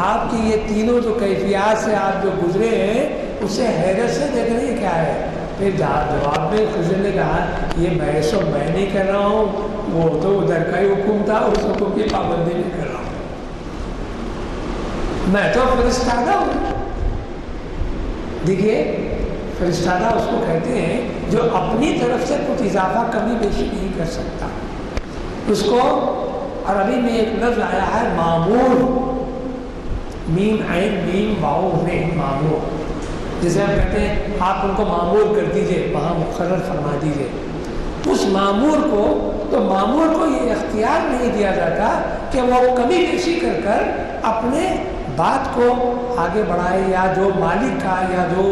آپ کی یہ تینوں جو کیفیات سے آپ جو گزرے ہیں اسے حیرت سے دیکھ رہے ہیں کیا ہے۔ پھر جواب میں خضر نے کہا یہ بحث میں نہیں کر رہا ہوں، وہ تو ادھر کا ہی حکم تھا، اس حکم کی پابندی نہیں کر رہا ہوں، میں تو فرشتادہ ہوں۔ دیکھیے فرشتادہ اس کو کہتے ہیں جو اپنی طرف سے کچھ اضافہ کمی بیشی نہیں کر سکتا۔ اس کو عربی میں ایک لفظ آیا ہے معمور، میم عین میم واؤ رے، معمور، جسے ہم کہتے ہیں آپ ان کو معمور کر دیجئے، وہاں مقرر فرما دیجئے۔ اس معمور کو تو معمور کو یہ اختیار نہیں دیا جاتا کہ وہ کمی بیشی کر کر اپنے بات کو آگے بڑھائے، یا جو مالک کا یا جو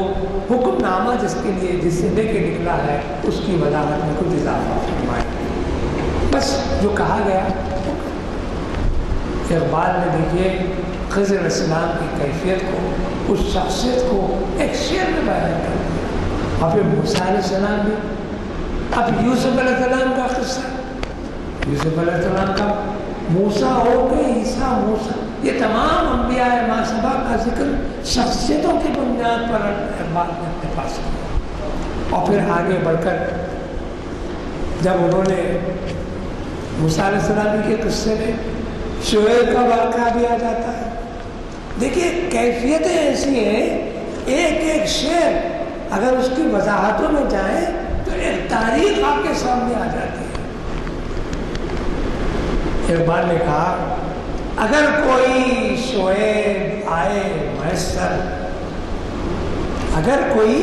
حکم نامہ جس کے لیے جس سے لے کے نکلا ہے اس کی وضاحت میں کچھ اضافہ فرمائے، بس جو کہا گیا۔ اقبال نے دیکھیے خضر علیہ السلام کی کیفیت کو، اس شخصیت کو ایک شعر میں بیان کر دیا۔ اور پھر موسیٰ علیہ السلام بھی، اب یوسف علیہ السلام کا قصہ، یوسف علیہ السلام کا موسیٰ ہو کے عیسیٰ موسیٰ، یہ تمام انبیاء ما سبق کا ذکر شخصیتوں کی بنیاد پر اقبال نے اپنے پاس کیا۔ اور پھر آگے بڑھ کر جب انہوں نے موسیٰ علیہ السلام کے قصے میں شعیب کا واقعہ بھی آ جاتا ہے۔ دیکھیے کیفیتیں ایسی ہیں، ایک ایک شعر اگر اس کی وضاحتوں میں جائیں تو ایک تاریخ آپ کے سامنے آ جاتی ہے۔ اقبال نے کہا اگر کوئی شعیب آئے میسر، اگر کوئی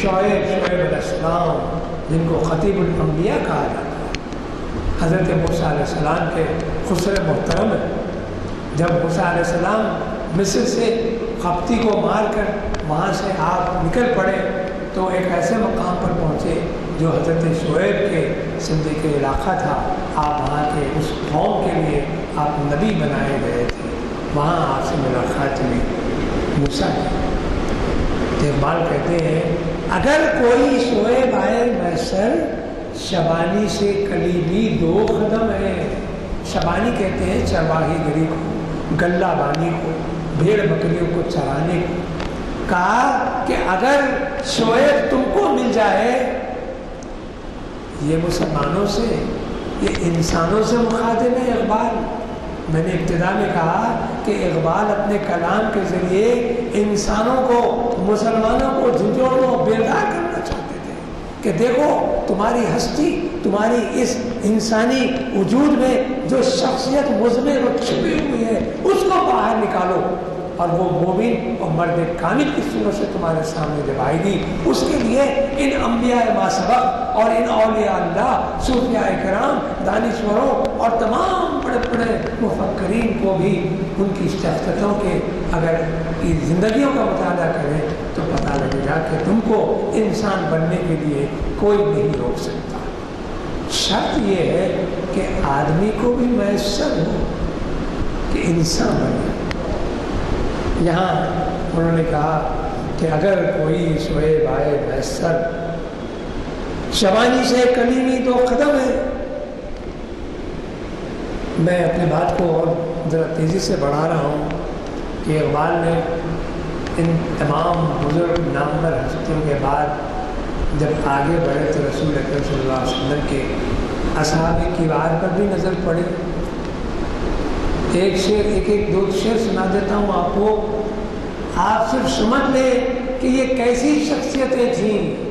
شعیب علیہ السلام جن کو خطیب الانبیاء کہا جاتا ہے، حضرت موسیٰ علیہ السلام کے خسر محترم ہے۔ جب موسیٰ علیہ السلام مصر سے قبطی کو مار کر وہاں سے آپ نکل پڑے تو ایک ایسے مقام پر پہنچے جو حضرت شعیب کے سندھی کے علاقہ تھا، آپ وہاں کے اس قوم کے لیے آپ نبی بنائے گئے تھے، وہاں آپ سے ملاقات ہوئی موسیٰ کی۔ اقبال کہتے ہیں اگر کوئی شعیب آئے میسر، شبانی سے کلیمی دو قدم ہے۔ شبانی کہتے ہیں چرواہی گری کو، گلہ بانی کو، بھیڑ بکریوں کو چرانے کو۔ کہا کہ اگر شعیب تم کو مل جائے، یہ مسلمانوں سے، یہ انسانوں سے مخاطب ہے اقبال۔ میں نے ابتدا میں کہا کہ اقبال اپنے کلام کے ذریعے انسانوں کو، مسلمانوں کو جھنجھوڑ و بیدار کرنا چاہتے تھے کہ دیکھو تمہاری ہستی، تمہاری اس انسانی وجود میں جو شخصیت مضمر و چھپی ہوئی ہے اس کو باہر نکالو، اور وہ مومن اور مرد کامل کی صورت سے تمہارے سامنے جب آئے گی، اس کے لیے ان انبیاء ما سبق اور ان اولیاء اللہ، صوفیاء کرام، دانشوروں اور تمام بڑے بڑے مفکرین کو بھی ان کی شخصیتوں کے اگر زندگیوں کا مطالعہ کریں تو پتہ لگے گا کہ تم کو انسان بننے کے لیے کوئی نہیں روک سکتا۔ شرط یہ ہے کہ آدمی کو بھی میسر ہو کہ انسان بنے۔ یہاں انہوں نے کہا کہ اگر کوئی شعیب آئے میسر، شبانی سے کلیمی دو قدم ہے۔ میں اپنی بات کو اور ذرا تیزی سے بڑھا رہا ہوں کہ اقبال نے ان تمام بزرگ نامور ہستیوں کے بعد جب آگے بڑھے تو رسول اکرم صلی اللہ علیہ وسلم کے اصحاب کبار پر بھی نظر پڑی۔ ایک شعر، ایک دو شعر سنا دیتا ہوں آپ کو، آپ صرف سمجھ لیں کہ یہ کیسی شخصیتیں تھیں۔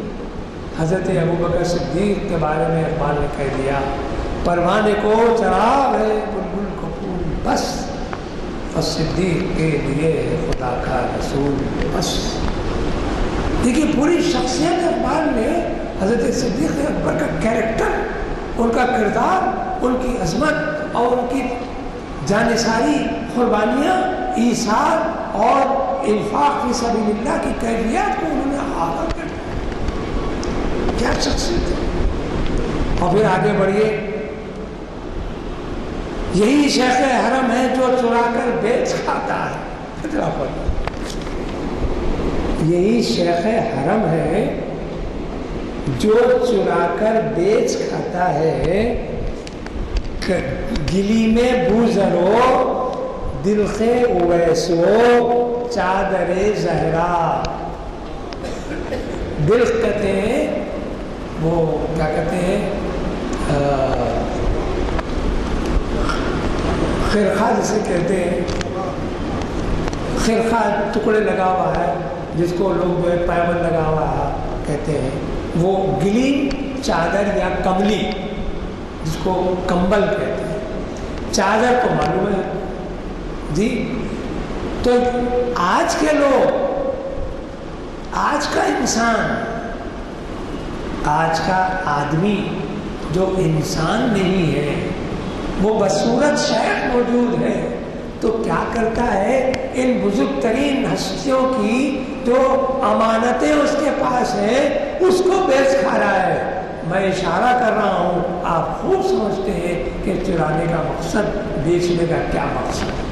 حضرت ابوبکر صدیق کے بارے میں اقبال نے کہہ دیا، پروانے کو چراغ ہے بلبل کو پھول بس، اور صدیق کے لیے خدا کا رسول بس۔ دیکھیے پوری شخصیت اقبال میں حضرت صدیق اکبر کا کیریکٹر، ان کا کردار، ان کی عظمت اور ان کی جانثاری قربانیاں، ایثار اور انفاق فی سبیل اللہ کی کیفیات کو انہوں نے اعلیٰ کر دیا۔ کیا شخصیت ہے۔ اور پھر آگے بڑھیے، یہی شیخ حرم ہے جو چرا کر بیچ کھاتا ہے۔ یہی شیخ حرم ہے جو چرا کر بیچ کھاتا ہے، گلی میں بوزرو دل خے اویسو چادر زہرا۔ دل کہتے ہیں وہ کیا کہتے ہیں، خرخہ جسے کہتے ہیں، خرخہ ٹکڑے لگا ہوا ہے جس کو لوگ جو ہے پیبند لگا ہوا ہے کہتے ہیں، وہ گلی چادر یا کملی جس کو کمبل کہتے ہیں، چادر تو معلوم ہے جی۔ تو آج کے لوگ، آج کا انسان، آج کا آدمی جو انسان نہیں ہے، وہ بصورت شیخ موجود ہے، تو کیا کرتا ہے، ان بزرگ ترین ہستیوں کی جو امانتیں اس کے پاس ہیں اس کو بیچ کھا رہا ہے۔ میں اشارہ کر رہا ہوں، آپ خوب سمجھتے ہیں کہ چرانے کا مقصد، بیچنے کا کیا مقصد ہے۔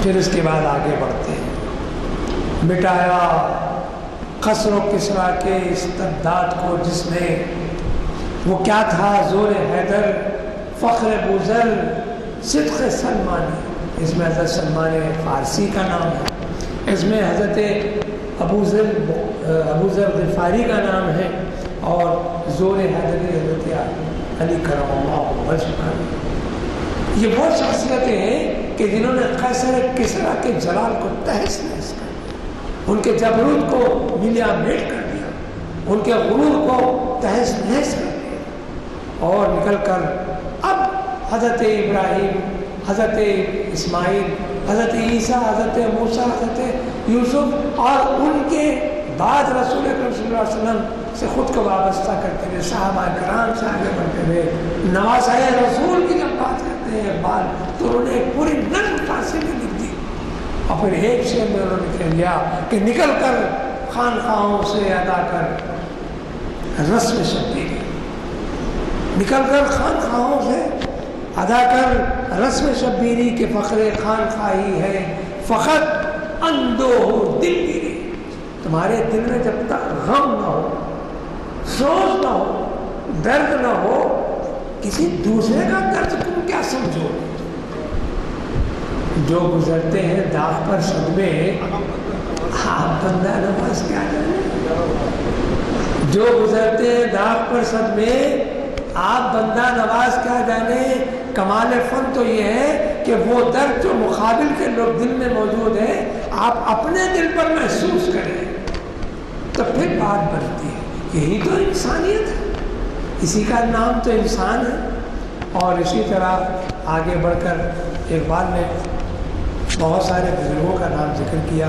پھر اس کے بعد آگے بڑھتے ہیں، مٹایا خسر و کسریٰ کے استبداد کو جس نے، وہ کیا تھا، زور حیدر، فخر بوذر، صدق سلمانی۔ اس میں حضرت سلمان فارسی کا نام ہے، اس میں حضرت ابو ذر غفاری کا نام ہے، اور زور حیدری حضرت علی کرم اللہ وجہہ۔ یہ وہ شخصیتیں ہیں کہ جنہوں نے قیصر کسریٰ کے جلال کو تہس نہس کر دیا، ان کے جبروت کو ملیا میٹ کر دیا، ان کے غرور کو تہس نہس کر دیا، اور نکل کر اب حضرت ابراہیم، حضرت اسماعیل، حضرت عیسیٰ، حضرت موسیٰ، حضرت یوسف اور ان کے بعد رسول اکرم صلی اللہ علیہ وسلم سے خود کو وابستہ کرتے ہوئے، صحابہ کرام سے آگے بڑھتے ہوئے، نواسۂ رسول کی جب بات کرتے ہیں اقبال، تو انہوں نے ایک پوری نظم فارسی میں لکھ دی، اور پھر ایک شعر میں انہوں نے کہہ دیا کہ نکل کر خانخواہوں سے ادا کر رسم شبیری، نکل کر خانخواہوں سے ادا کر رسم شبیری کے فخر خانخواہی ہے فقط اندوہ دل گیری۔ تمہارے دل میں جب تک غم نہ ہو، سوچ نہ ہو، درد نہ ہو، کسی دوسرے کا درد تم کیا سمجھو؟ جو گزرتے ہیں داغ پر صدمے، آپ بندہ نواز کیا جانے؟ جو گزرتے ہیں داغ پر صدمے، آپ بندہ نواز کیا جانے؟ کمال فن تو یہ ہے کہ وہ درد جو مقابل کے لوگ دل میں موجود ہے، آپ اپنے دل پر محسوس کریں، تو پھر بات بنتی ہے۔ یہی تو انسانیت ہے، اسی کا نام تو انسان ہے۔ اور اسی طرح آگے بڑھ کر اقبال نے بہت سارے بزرگوں کا نام ذکر کیا،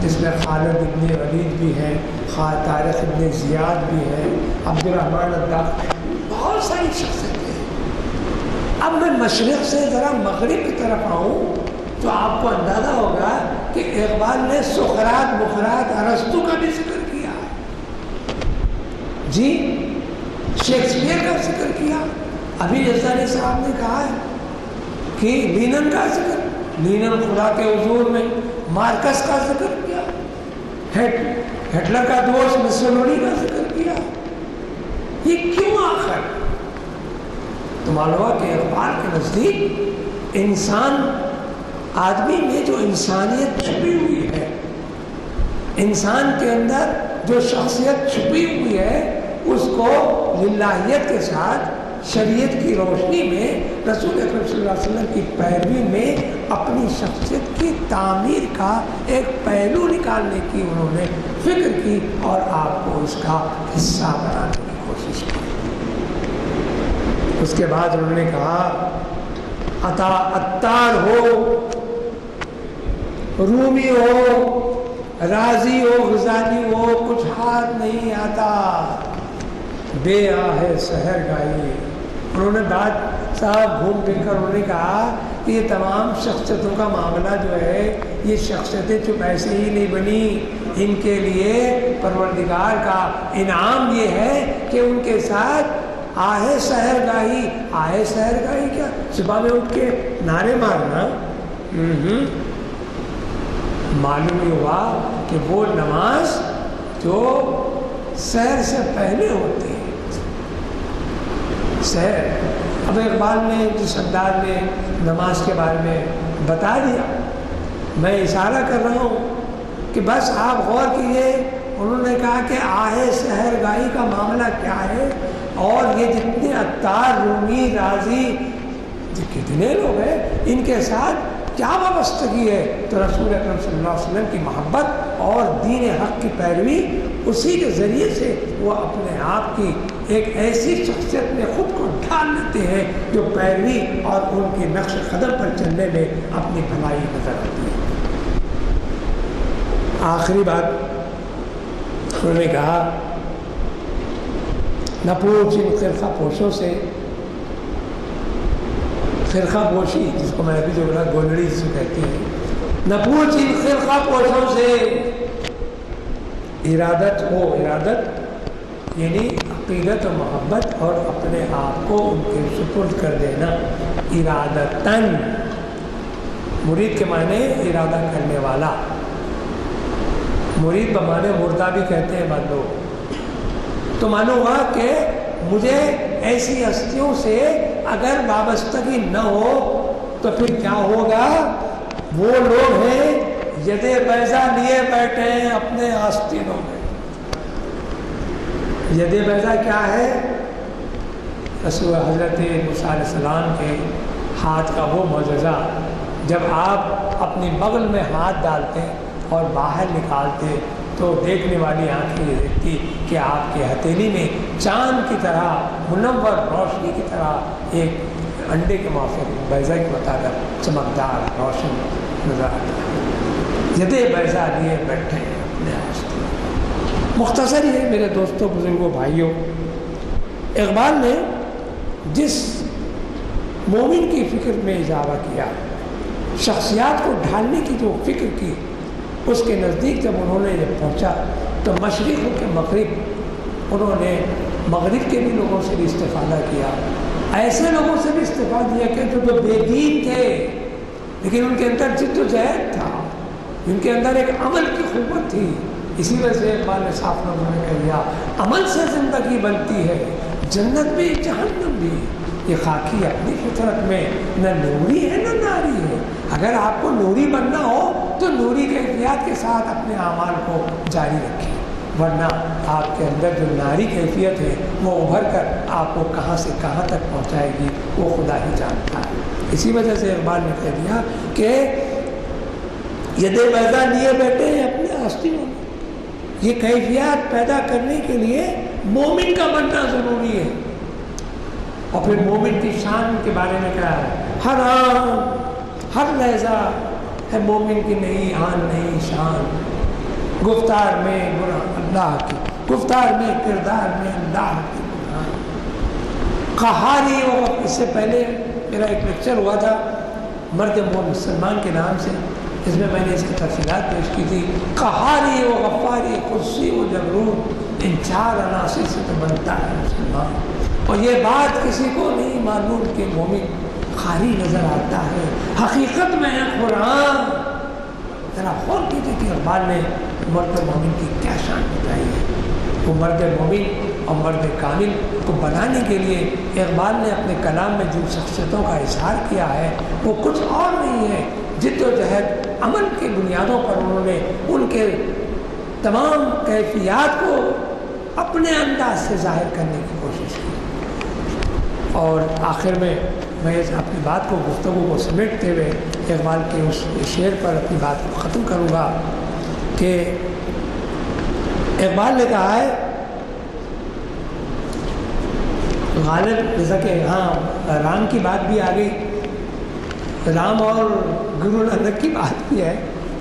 جس میں خالد ابن ولید بھی ہیں، طارق ابن زیاد بھی ہیں، عبد الرحمن الداخ، بہت ساری شخصیتیں ہیں۔ اب میں مشرق سے ذرا مغرب کی طرف آؤں تو آپ کو اندازہ ہوگا کہ اقبال نے سقراط، بقراط، ارسطو کا بھی ذکر کیا جی، شیکسپیئر کا ذکر کیا، ابھی یزدانی صاحب نے کہا ہے کہ لینن کا ذکر، لینن خدا کے حضور میں، مارکس کا ذکر کیا، ہٹلر کا دوست مسولینی کا ذکر کیا۔ یہ کیوں آخر؟ تو معلوم ہوا کہ اقبال کے نزدیک انسان، آدمی میں جو انسانیت چھپی ہوئی ہے، انسان کے اندر جو شخصیت چھپی ہوئی ہے، اس کو للہیت کے ساتھ شریعت کی روشنی میں، رسول اکرم صلی اللہ علیہ وسلم کی پیروی میں اپنی شخصیت کی تعمیر کا ایک پہلو نکالنے کی انہوں نے فکر کی، اور آپ کو اس کا حصہ بنانے کی کوشش کی۔ اس کے بعد انہوں نے کہا عطار ہو، رومی ہو، رازی ہو، غزالی ہو، کچھ ہاتھ نہیں آتا، بے آہ سحر گائی۔ انہوں نے بات صاحب گھوم پھر کر انہوں نے کہا کہ یہ تمام شخصیتوں کا معاملہ جو ہے، یہ شخصیتیں چپ ایسے ہی نہیں بنی، ان کے لیے پروردگار کا انعام یہ ہے کہ ان کے ساتھ آہ سحر گاہی۔ آہ سحر گاہی کیا؟ صبح میں اٹھ کے نعرے مارنا؟ معلوم یہ ہوا کہ وہ نماز جو سحر سے پہلے ہوتی ہے۔ سحر، اب اقبال نے جس انداز میں نماز کے بارے میں بتا دیا، میں اشارہ کر رہا ہوں کہ بس آپ غور کیجیے۔ انہوں نے کہا کہ آہ سحر گاہی کا معاملہ کیا ہے، اور یہ جتنے عطار، رومی، رازی، کتنے لوگ ہیں، ان کے ساتھ کیا وابستگی ہے؟ تو رسول اکرم صلی اللہ علیہ وسلم کی محبت اور دین حق کی پیروی، اسی کے ذریعے سے وہ اپنے آپ کی ایک ایسی شخصیت میں خود کو ڈھال لیتے ہیں جو پیروی اور ان کے نقش قدم پر چلنے میں اپنی بھلائی نظر آتی ہے۔ آخری بات انہوں نے کہا، نہ پوچھ ان فرقہ پوشوں سے، فرقہ پوشی جس کو میں ابھی جو بولا گولڑی جس کو کہتی ہے، نہ پوچھ ان فرقہ پوشوں سے، ارادت ہو، ارادت یعنی عقیدت و محبت اور اپنے آپ کو ان کے سپرد کر دینا، ارادتاً، مرید کے معنی ارادہ کرنے والا، مرید بمانے مردہ بھی کہتے ہیں بعض لوگ۔ تو مانو ہوا کہ مجھے ایسی ہستیوں سے اگر وابستگی نہ ہو تو پھر کیا ہوگا؟ وہ لوگ ہیں ید بیضا لیے بیٹھے ہیں اپنے آستینوں میں۔ ید بیضا کیا ہے؟ رسول حضرت موسیٰ علیہ السلام کے ہاتھ کا وہ معجزہ، جب آپ اپنی بغل میں ہاتھ ڈالتے اور باہر نکالتے تو دیکھنے والی آنکھیں یہ دیکھتی کہ آپ کے ہتھیلی میں چاند کی طرح منور روشنی کی طرح ایک انڈے کے موافق بیضا کے مطابق چمکدار روشن نظر آتا ہے۔ ید بیضا لیے بیٹھے ہیں اپنے آستین۔ مختصر یہ میرے دوستوں، بزرگوں، بھائیوں، اقبال نے جس مومن کی فکر میں اضافہ کیا، شخصیات کو ڈھالنے کی جو فکر کی، اس کے نزدیک جب انہوں نے جب پہنچا تو مشرق ہو کے مغرب، انہوں نے مغرب کے بھی لوگوں سے بھی استفادہ کیا، ایسے لوگوں سے بھی استفادہ کیا کہ جو بے دین تھے لیکن ان کے اندر جد و جہد تھا، ان کے اندر ایک عمل کی قوت تھی۔ اسی وجہ سے اقبال نے صاف لفظوں میں کہہ دیا، عمل سے زندگی بنتی ہے، جنت بھی جہنم بھی۔ یہ خاکی اپنی فطرت میں نہ نوری ہے نہ ناری ہے۔ اگر آپ کو نوری بننا ہو تو نوری کیفیات کے ساتھ اپنے اعمال کو جاری رکھیں، ورنہ آپ کے اندر جو ناری کیفیت ہے وہ ابھر کر آپ کو کہاں سے کہاں تک پہنچائے گی وہ خدا ہی جانتا ہے۔ اسی وجہ سے اقبال نے کہہ دیا کہ ید بیضا لیے بیٹھے ہیں اپنے آستینوں میں۔ یہ کیفیات پیدا کرنے کے لیے مومن کا بننا ضروری ہے۔ اور پھر مومن کی شان کے بارے میں کیا ہے؟ ہر آن ہر لہجہ ہے مومن کی نئی آن نئی شان، گفتار میں اللہ کی، گفتار میں کردار میں اللہ کی قرآن قہاری ہو۔ اس سے پہلے میرا ایک لیکچر ہوا تھا مرد مسلمان کے نام سے، اس میں نے اس کی تفصیلات پیش کی تھی۔ قہاری و غفاری، قدسی و جبروت، ان چار عناصر سے تو بنتا ہے مسلمان۔ اور یہ بات کسی کو نہیں معلوم کہ مومن قاری نظر آتا ہے، حقیقت میں ہے قرآن۔ ذرا غور کیجیے کہ اقبال نے مرد مومن کی کیا شان بتائی ہے۔ وہ مرد مومن اور مرد کامل کو بنانے کے لیے اقبال نے اپنے کلام میں جن شخصیتوں کا اظہار کیا ہے وہ کچھ اور نہیں ہے، جد و جہد عمل کی بنیادوں پر انہوں نے ان کے تمام کیفیات کو اپنے انداز سے ظاہر کرنے کی کوشش کی۔ اور آخر میں اپنی بات کو، گفتگو کو سمیٹتے ہوئے اقبال کے اس شعر پر اپنی بات کو ختم کروں گا کہ اقبال نے کہا ہے، غالب جیسا کہ یہاں رام کی بات بھی آ گئی رام اور گرو نانک کی بات بھی ہے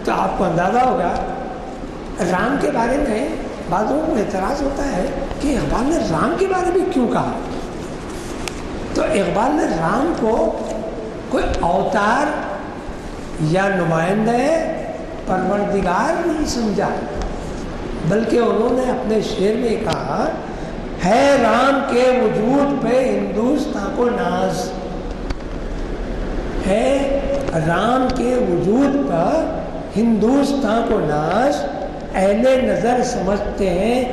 تو آپ کو اندازہ ہوگا رام کے بارے میں بعضوں کو اعتراض ہوتا ہے کہ اقبال نے رام کے بارے میں کیوں کہا. تو اقبال نے رام کو کوئی اوتار یا نمائندہ پروردگار نہیں سمجھا، بلکہ انہوں نے اپنے شعر میں کہا ہے رام کے وجود پہ ہندوستان کو ناز، ہے رام کے وجود پر ہندوستان کو ناز، اہل نظر سمجھتے ہیں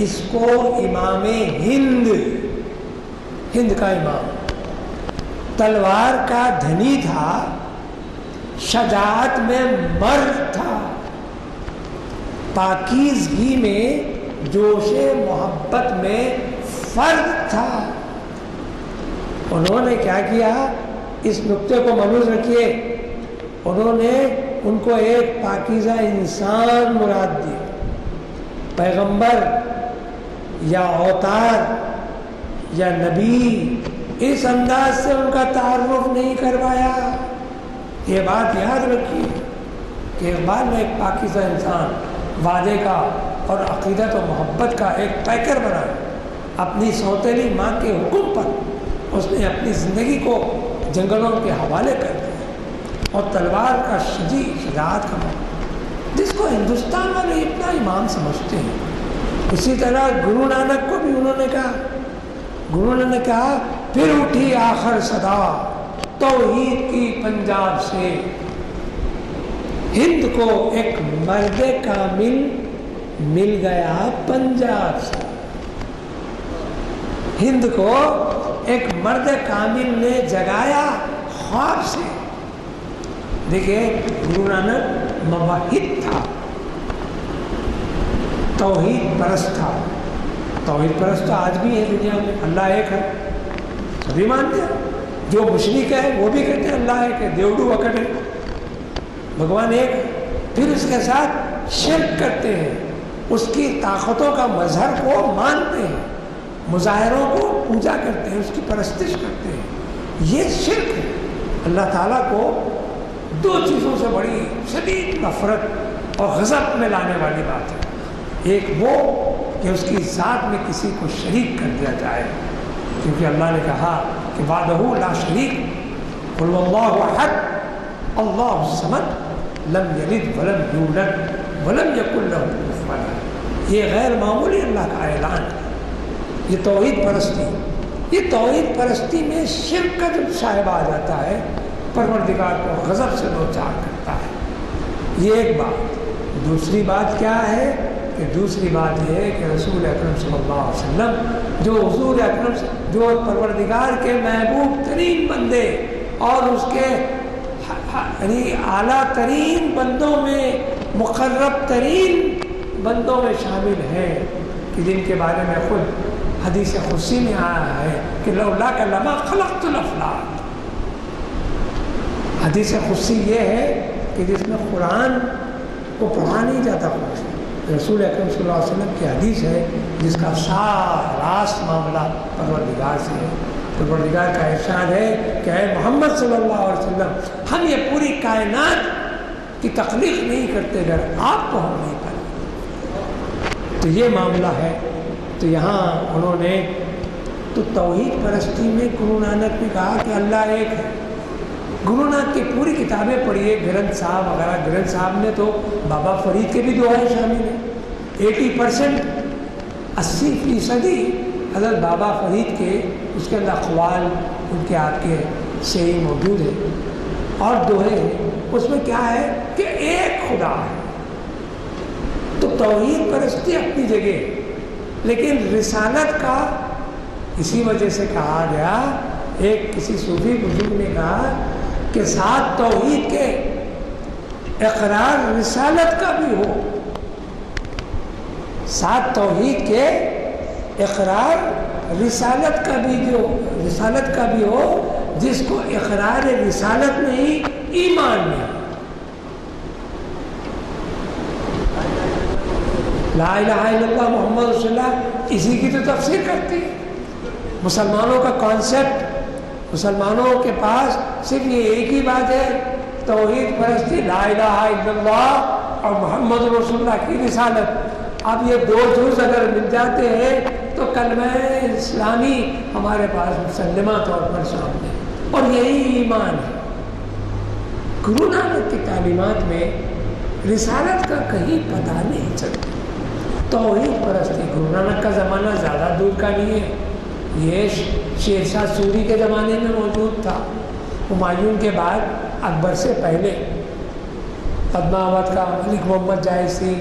اس کو امام ہند، ہند کا امام. تلوار کا دھنی تھا، شجاعت میں مرد تھا، پاکیزگی میں جوش محبت میں فرد تھا. انہوں نے کیا کیا، اس نقطے کو ملحوظ رکھیے، انہوں نے ان کو ایک پاکیزہ انسان مراد دی. پیغمبر یا اوتار یا نبی اس انداز سے ان کا تعارف نہیں کروایا. یہ بات یاد رکھیے کہ اقبال نے ایک پاکیزہ انسان، وعدے کا اور عقیدت و محبت کا ایک پیکر بنایا. اپنی سوتیلی ماں کے حکم پر اس نے اپنی زندگی کو جنگلوں کے حوالے کر دیا اور تلوار کا شجاعت کا موقع، جس کو ہندوستان والے اتنا امام سمجھتے ہیں. اسی طرح گرو نانک کو بھی انہوں نے کہا، گرو نے کہا پھر اٹھی آخر صدا توحید کی پنجاب سے، ہند کو ایک مرد کامل مل گیا پنجاب سے. ہند کو ایک مرد کامل نے جگایا خواب سے. دیکھیے گرو نانک موحد تھا، توحید پرست تھا. توحید پرست تو آج بھی ہے دنیا میں، اللہ ایک ہے سبھی مانتے ہیں. جو مشرک ہے وہ بھی کہتے ہیں اللہ ایک ہے، دیوڈو وکٹ ہے، بھگوان ایک ہے. پھر اس کے ساتھ شرک کرتے ہیں، اس کی طاقتوں کا مظہر کو مانتے ہیں، مظاہروں کو پوجا کرتے ہیں، اس کی پرستش کرتے ہیں. یہ شرک ہے. اللہ تعالیٰ کو دو چیزوں سے بڑی شدید نفرت اور غضب میں لانے والی بات ہے. ایک وہ کہ اس کی ذات میں کسی کو شریک کر دیا جائے، کیونکہ اللہ نے کہا کہ وحدہ لا شریک، قل اللہ احد اللہ الصمد لم یلد ولم یولد ولم یکن لہ کفوا احد. یہ غیر معمولی اللہ کا اعلان ہے. یہ توحید پرستی، یہ توحید پرستی میں شرک کا جب شائبہ آ جاتا ہے پروردگار کو غضب سے دوچار کرتا ہے. یہ ایک بات. دوسری بات کیا ہے کہ دوسری بات یہ ہے کہ رسول اکرم صلی اللہ علیہ وسلم جو حضور اکرم جو پروردگار کے محبوب ترین بندے اور اس کے یعنی اعلیٰ ترین بندوں میں، مقرب ترین بندوں میں شامل ہیں، کہ جن کے بارے میں خود حدیث قدسی میں آیا ہے کہ لولا کا لما خلقت الافلاک. حدیث قدسی یہ ہے کہ جس میں قرآن کو پڑھا نہیں جاتا. رسول اکرم صلی اللہ علیہ وسلم کی حدیث ہے جس کا راست معاملہ پروردگار سے ہے. پروردگار کا ارشاد ہے کہ اے محمد صلی اللہ علیہ وسلم، ہم یہ پوری کائنات کی تخلیق نہیں کرتے اگر آپ کو ہم نہیں پڑھیں. تو یہ معاملہ ہے. تو یہاں انہوں نے تو توحید پرستی میں گرو نانک نے کہا کہ اللہ ایک ہے. گرو نانک کی پوری کتابیں پڑھیے، گرنتھ صاحب وغیرہ. گرنتھ صاحب میں تو بابا فرید کے بھی دعائیں شامل ہیں. 80% 80% حضرت بابا فرید کے اس کے اندر اقوال ان کے آپ کے سے ہی موجود ہیں اور دوہے ہیں. اس میں کیا ہے کہ ایک خدا ہے. تو توحید پرستی اپنی جگہ، لیکن رسالت کا اسی وجہ سے کہا گیا. ایک کسی صوفی بزرگ نے کہا کہ ساتھ توحید کے اقرار رسالت کا بھی ہو، ساتھ توحید کے اقرار رسالت کا بھی ہو، جس کو اقرار رسالت نہیں ایمان نہیں. لا الہ الا اللہ محمد رسول اللہ اسی کی تو تفسیر کرتی ہے. مسلمانوں کا کانسیپٹ مسلمانوں کے پاس صرف یہ ایک ہی بات ہے، توحید پرستی، لا الہ الا اللہ اور محمد رسول اللہ کی رسالت۔ اب یہ دو جز اگر مل جاتے ہیں تو کلمہ اسلامی ہمارے پاس مسلمہ طور پر سامنے ہے، اور یہی ایمان ہے۔ گرو نانک کی تعلیمات میں رسالت کا کہیں پتہ نہیں چلتا۔ توحید پرستی گرو نانک کا زمانہ زیادہ دور کا نہیں ہے، یہ شیر شاہ سوری کے زمانے میں موجود تھا، ہمایوں کے بعد، اکبر سے پہلے۔ پدماوت کا ملک محمد جائسی،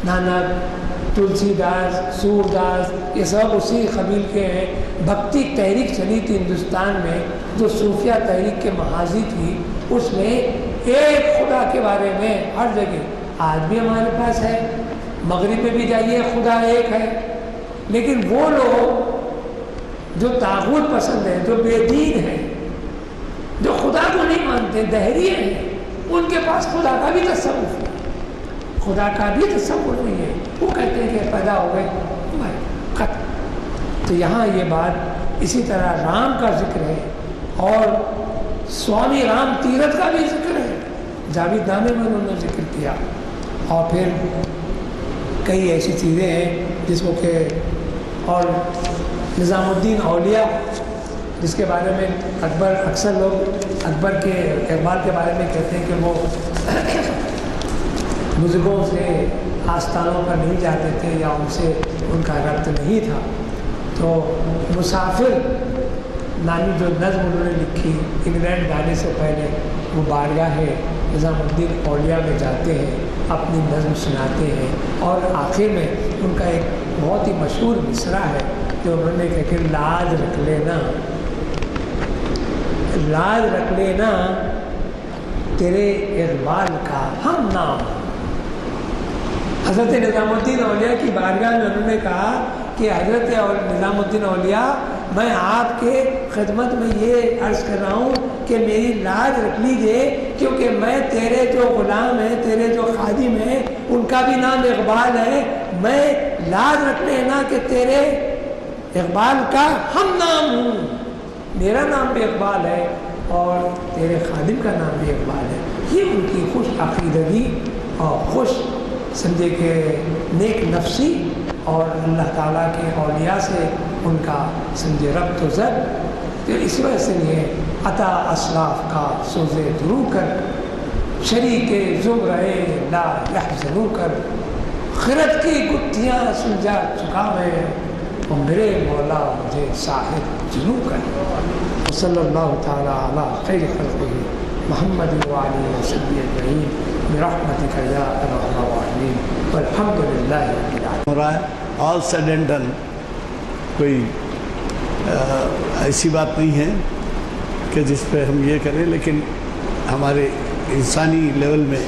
نانک، تلسی داس، سور داس، یہ سب اسی قبیل کے ہیں۔ بھکتی تحریک چلی تھی ہندوستان میں، جو صوفیہ تحریک کے محاذی تھی، اس میں ایک خدا کے بارے میں ہر جگہ، آج بھی ہمارے پاس ہے، مغرب میں بھی جائیے خدا ایک ہے، لیکن وہ لوگ جو طاغوت پسند ہیں، جو بے دین ہیں، جو خدا کو نہیں مانتے، دہریے ہیں، ان کے پاس خدا کا بھی تصور نہیں، خدا کا بھی تصور نہیں ہے۔ وہ کہتے ہیں کہ پیدا ہو گئے ختم۔ تو یہاں یہ بات اسی طرح رام کا ذکر ہے، اور سوامی رام تیرتھ کا بھی ذکر ہے، جاوید نامے میں انہوں نے ذکر کیا۔ اور پھر کئی ایسی چیزیں ہیں جس کو کہ، اور نظام الدین اولیاء، جس کے بارے میں اکبر، اکثر لوگ اکبر کے اقبال کے بارے میں کہتے ہیں کہ وہ بزرگوں سے آستانوں پر نہیں جاتے تھے، یا ان سے ان کا ربط نہیں تھا۔ تو مسافر نامی جو نظم انہوں نے لکھی انگلینڈ جانے سے پہلے، وہ بارگاہ نظام الدین اولیاء میں جاتے ہیں، اپنی نظم سناتے ہیں، اور آخر میں ان کا ایک بہت ہی مشہور مصرع ہے جو انہوں نے کہا کہ لاج رکھ لینا، لاج رکھ لینا تیرے اقبال کا ہم نام۔ حضرت نظام الدین اولیاء کی بارگاہ میں انہوں نے کہا کہ حضرت نظام الدین اولیاء، میں آپ کے خدمت میں یہ عرض کر رہا ہوں کہ میری لاج رکھ لیجئے، کیونکہ میں تیرے جو غلام ہیں، تیرے جو خادم ہیں، ان کا بھی نام اقبال ہے، میں لاج رکھ لینا کہ تیرے اقبال کا ہم نام ہوں، میرا نام بھی اقبال ہے اور تیرے خادم کا نام بھی اقبال ہے۔ یہ ان کی خوش عقیدگی اور خوش سمجھے کہ نیک نفسی، اور اللہ تعالیٰ کے اولیاء سے ان کا سمجھے ربط و ضبط۔ تو اس وجہ سے یہ عطا اسلاف کا سوزے درو کر، شریک زمرے لا یحزنو کر، خرد کی گتھیاں سلجھا چکا میں، اور میرے مولا مجھے صاحب جنو کر۔ صلی اللہ تعالیٰ علی خیر خلقہ محمد وعلی وصحبہ اجمعین برحمتک یا ارحم الراحمین والحمد للہ رب العالمین۔ آل سیڈ اینڈ ڈن، کوئی ایسی بات نہیں ہے کہ جس پہ ہم یہ کریں، لیکن ہمارے انسانی لیول میں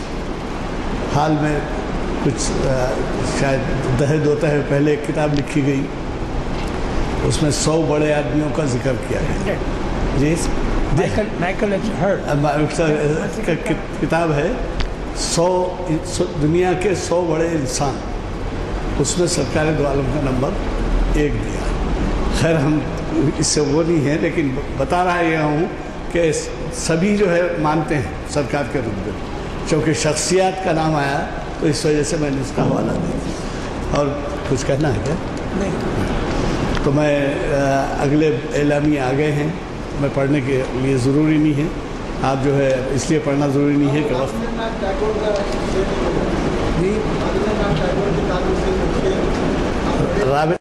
حال میں کچھ شاید دہد ہوتا ہے، پہلے ایک کتاب لکھی گئی، اس میں 100 بڑے آدمیوں کا ذکر کیا گیا۔ جی مائیکل کتاب ہے 100 دنیا کے 100 بڑے انسان، اس میں سرکار دو عالم کا نمبر 1 دیا۔ خیر ہم اس سے وہ نہیں ہیں، لیکن بتا رہا یہ ہوں کہ سبھی جو ہے مانتے ہیں سرکار کے رتبے، چونکہ شخصیات کا نام آیا تو اس وجہ سے میں نے اس کا حوالہ دیا۔ اور کچھ کہنا ہے کیا؟ نہیں، تو میں اگلے اعلامیے آ گئے ہیں، میں پڑھنے کے لیے ضروری نہیں ہے، آپ جو ہے اس لیے پڑھنا ضروری نہیں ہے کہ وقت رابع